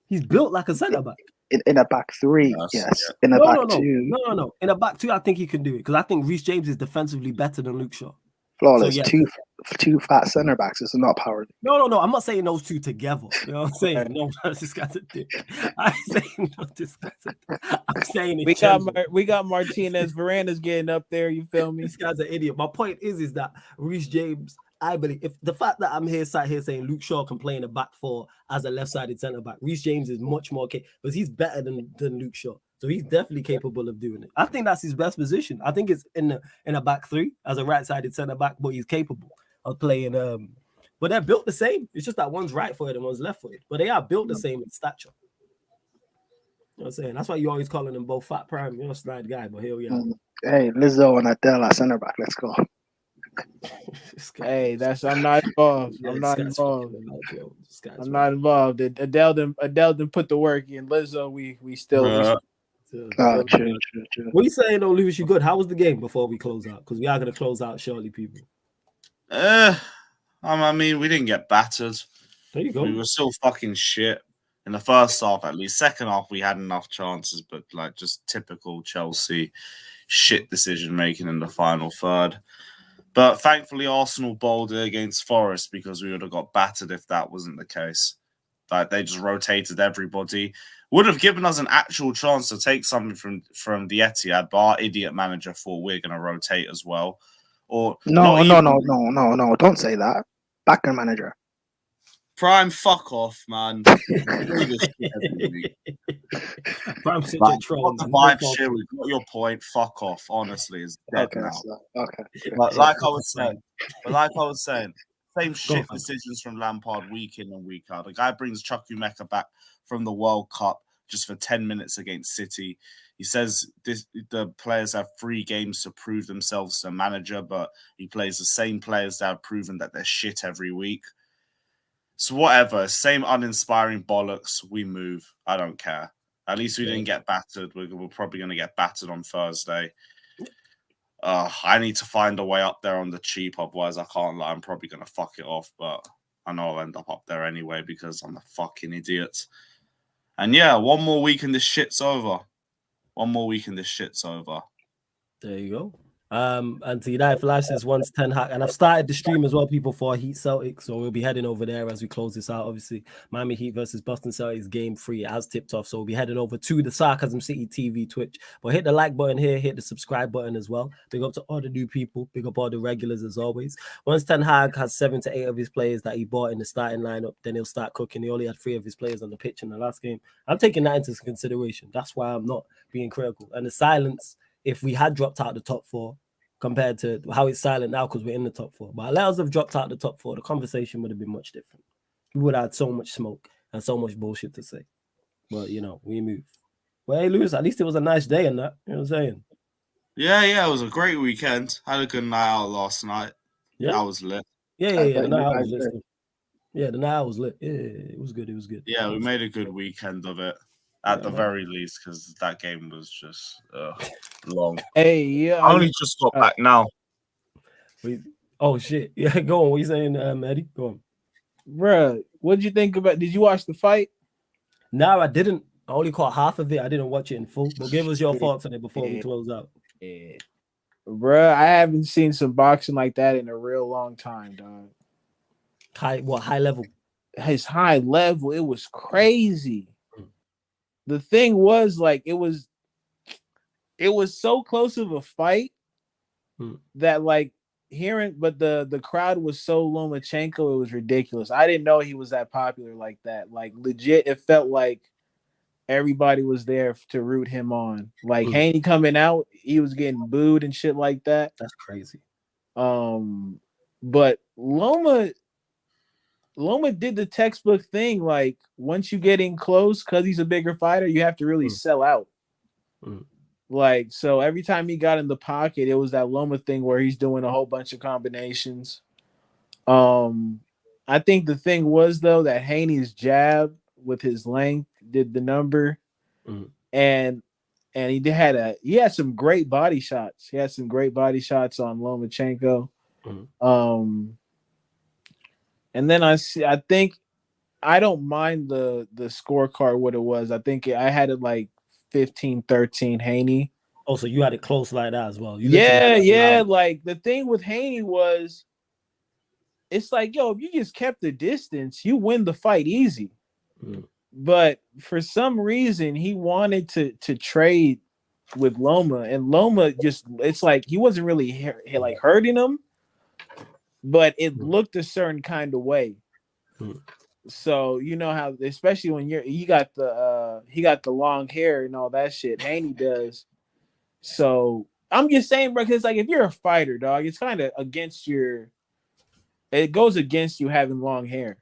He's built like a centre back. In a back three, yes. In a back two. No. In a back two, I think he can do it because I think Reece James is defensively better than Luke Shaw. Flawless. So, yeah. Two fat centre backs is not power. No. I'm not saying those two together. You know what I'm saying? No, this guy's a dick. I'm saying no, this guy's a dick. I'm saying we got Martinez Varandas getting up there. You feel me? This guy's an idiot. My point is that Reece James, I believe, if the fact that I'm sat here saying Luke Shaw can play in a back four as a left-sided centre back, Reece James is much more capable because he's better than Luke Shaw. So he's definitely capable of doing it. I think that's his best position. I think it's in a back three as a right-sided centre back, but he's capable of playing. But they're built the same. It's just that one's right-footed and one's left-footed. But they are built the same in stature. You know what I'm saying? That's why you always calling them both fat prime. You're a slide guy, but here we are. Hey, Lizzo and Adele at centre back. Let's go. Hey, I'm not involved. I'm not involved. Adele didn't put the work in. Lizzo, we still. True. What are you saying, though, Lewis? You good? How was the game before we close out? Because we are going to close out shortly, people. I mean, we didn't get battered. There you go. We were still fucking shit in the first half, at least. Second half, we had enough chances, but like just typical Chelsea shit decision making in the final third. But thankfully, Arsenal bowled it against Forest because we would have got battered if that wasn't the case. Like they just rotated everybody. Would have given us an actual chance to take something from the Etihad, but our idiot manager thought we're going to rotate as well. Or no, don't say that. Backer manager. Prime, fuck off, man. Prime such a troll. The vibe shit, we got your point. Fuck off. Honestly, it's dead now. Okay. But like I was saying, same shit decisions from Lampard week in and week out. The guy brings Chukwuemeka back from the World Cup just for 10 minutes against City. He says the players have 3 games to prove themselves as a manager, but he plays the same players that have proven that they're shit every week. So whatever, same uninspiring bollocks, we move. I don't care. At least we didn't get battered. We're probably going to get battered on Thursday. I need to find a way up there on the cheap. Otherwise, I can't lie. I'm probably going to fuck it off. But I know I'll end up there anyway because I'm a fucking idiot. And yeah, one more week and this shit's over. There you go. And to United for Life says once 10 hack, and I've started the stream as well, people, for Heat Celtics, so we'll be heading over there as we close this out. Obviously, Miami Heat versus Boston Celtics game 3 has tipped off, so we'll be heading over to the Sarcasm City TV Twitch. But hit the like button here, hit the subscribe button as well. Big up to all the new people, big up all the regulars as always. Once Ten Hag has 7 to 8 of his players that he bought in the starting lineup, then he'll start cooking. He only had 3 of his players on the pitch in the last game. I'm taking that into consideration. That's why I'm not being critical. And the silence, if we had dropped out the top 4 compared to how it's silent now because we're in the top 4. But let us have dropped out the top 4, the conversation would have been much different. We would have had so much smoke and so much bullshit to say. But, we move. Well, hey, Lewis, at least it was a nice day and that. You know what I'm saying? Yeah, it was a great weekend. Had a good night out last night. Yeah. That was lit. Yeah. The night out was lit. Yeah, the night out was lit. Yeah, it was good. Yeah, we made a good weekend of it. At the very least, because that game was just long. Hey, yeah. I only just got back now. Oh, shit. Yeah, go on. What you saying, Eddie? Go on. Bruh, what'd you think about? Did you watch the fight? No, I didn't. I only caught half of it. I didn't watch it in full. But give us your thoughts on it before we close out. Yeah. Bruh, I haven't seen some boxing like that in a real long time, dog. High level? His high level, it was crazy. The thing was, like, it was so close of a fight that, like, but the crowd was so Lomachenko, it was ridiculous. I didn't know he was that popular like that. Like, legit, it felt like everybody was there to root him on. Like, Haney coming out, he was getting booed and shit like that. That's crazy. But Loma did the textbook thing. Like, once you get in close, because he's a bigger fighter, you have to really sell out. Like, so every time he got in the pocket, it was that Loma thing where he's doing a whole bunch of combinations. I think the thing was, though, that Haney's jab with his length did the number. And he had some great body shots. He had some great body shots on Lomachenko. And then I think I don't mind the scorecard what it was. I think I had it like 15-13 Haney. Oh, so you had it close like that as well. Yeah. Like, the thing with Haney was, it's like, yo, if you just kept the distance, you win the fight easy. But for some reason, he wanted to trade with Loma, and Loma it's like he wasn't really hurting him, but it looked a certain kind of way. So you know how, especially when he got the long hair and all that shit, Haney does. So I'm just saying, bro, because like, if you're a fighter, dog, it's kind of it goes against you having long hair.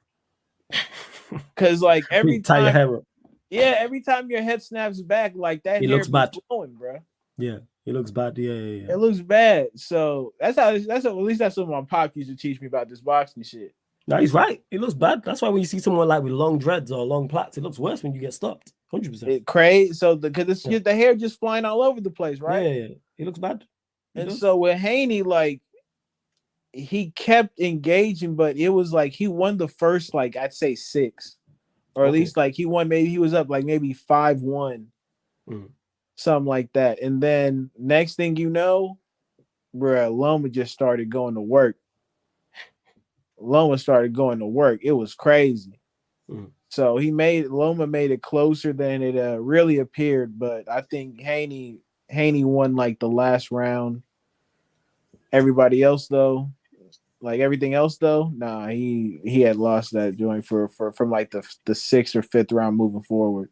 Because like every time, your hair up. Yeah, every time your head snaps back, like that, it looks bad. Flowing, bro. Yeah, it looks bad. Yeah. It looks bad. So at least that's what my pop used to teach me about this boxing shit. No, he's right. It looks bad. That's why when you see someone like with long dreads or long plaits, it looks worse when you get stopped. 100%. It crazy. So because it's the hair just flying all over the place, right? Yeah. It looks bad. So with Haney, like, he kept engaging, but it was like he won the first, like, I'd say 6, or at least like he won. Maybe he was up like maybe 5-1, something like that. And then next thing you know, bro, Loma just started going to work. It was crazy. So Loma made it closer than it really appeared. But I think Haney won like the last round. Everything else though, nah, he had lost that joint from like the 6th or 5th round moving forward.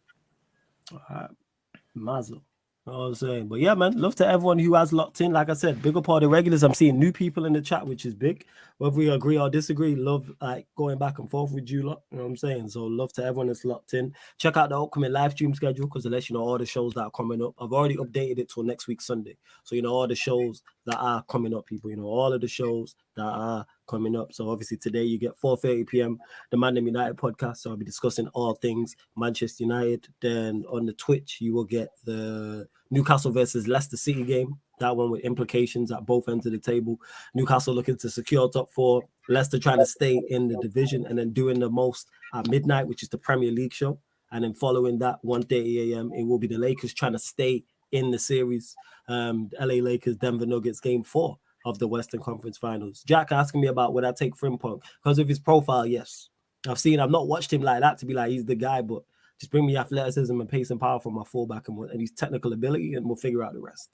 Mazel. You know what I'm saying? But yeah, man, love to everyone who has locked in. Like I said, big up all the regulars. I'm seeing new people in the chat, which is big. Whether we agree or disagree, love like going back and forth with you lot. You know what I'm saying? So love to everyone that's locked in. Check out the upcoming live stream schedule because it lets you know all the shows that are coming up. I've already updated it till next week Sunday. So you know all the shows that are coming up, people. You know, all of the shows that are coming up. So obviously today you get 4:30 p.m. the Man United podcast. So I'll be discussing all things Manchester United. Then on the Twitch you will get the Newcastle versus Leicester City game. That one with implications at both ends of the table. Newcastle looking to secure top 4. Leicester trying to stay in the division, and then doing the most at midnight, which is the Premier League show. And then following that, 1:30 a.m., it will be the Lakers trying to stay in the series. LA Lakers, Denver Nuggets, game 4 of the Western Conference Finals. Jack asking me about would I take Frimpong because of his profile. Yes, I've not watched him like that to be like he's the guy, but just bring me athleticism and pace and power from my fullback and his technical ability, and we'll figure out the rest.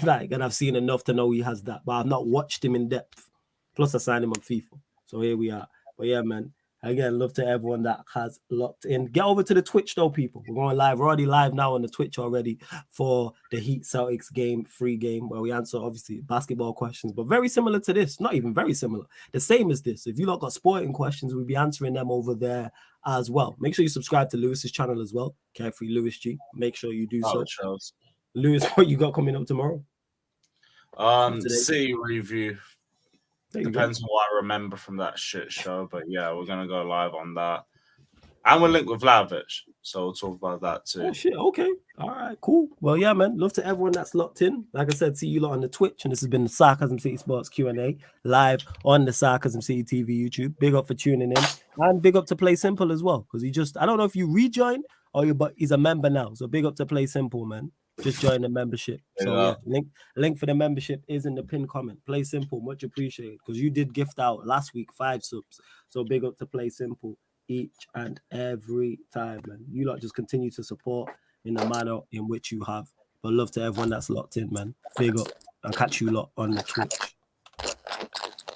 And I've seen enough to know he has that, but I've not watched him in depth. Plus, I signed him on FIFA, so here we are. But yeah, man. Again, love to everyone that has locked in. Get over to the Twitch though, people. We're going live. We're already live now on the Twitch already for the Heat Celtics game, free game, where we answer obviously basketball questions, but very similar to this. Not even very similar. The same as this. If you lot got sporting questions, we'll be answering them over there as well. Make sure you subscribe to Lewis's channel as well. Carefree Lewis G. Make sure you do so. Charles. Lewis, what you got coming up tomorrow? City review. Depends on what I remember from that shit show, but yeah, we're gonna go live on that, and we're linked with Vlahovic, so we'll talk about that too. Oh shit! Okay, all right, cool. Well, yeah, man. Love to everyone that's locked in. Like I said, see you lot on the Twitch, and this has been the Sarcasm City Sports Q&A live on the Sarcasm City TV YouTube. Big up for tuning in, and big up to Play Simple as well, because I don't know if you rejoined but he's a member now, so big up to Play Simple, man. Just join the membership. So yeah, link for the membership is in the pinned comment. Play Simple, much appreciated, because you did gift out last week 5 subs. So big up to Play Simple each and every time, man. You lot just continue to support in the manner in which you have. But love to everyone that's locked in, man. Big up. I'll catch you lot on the Twitch.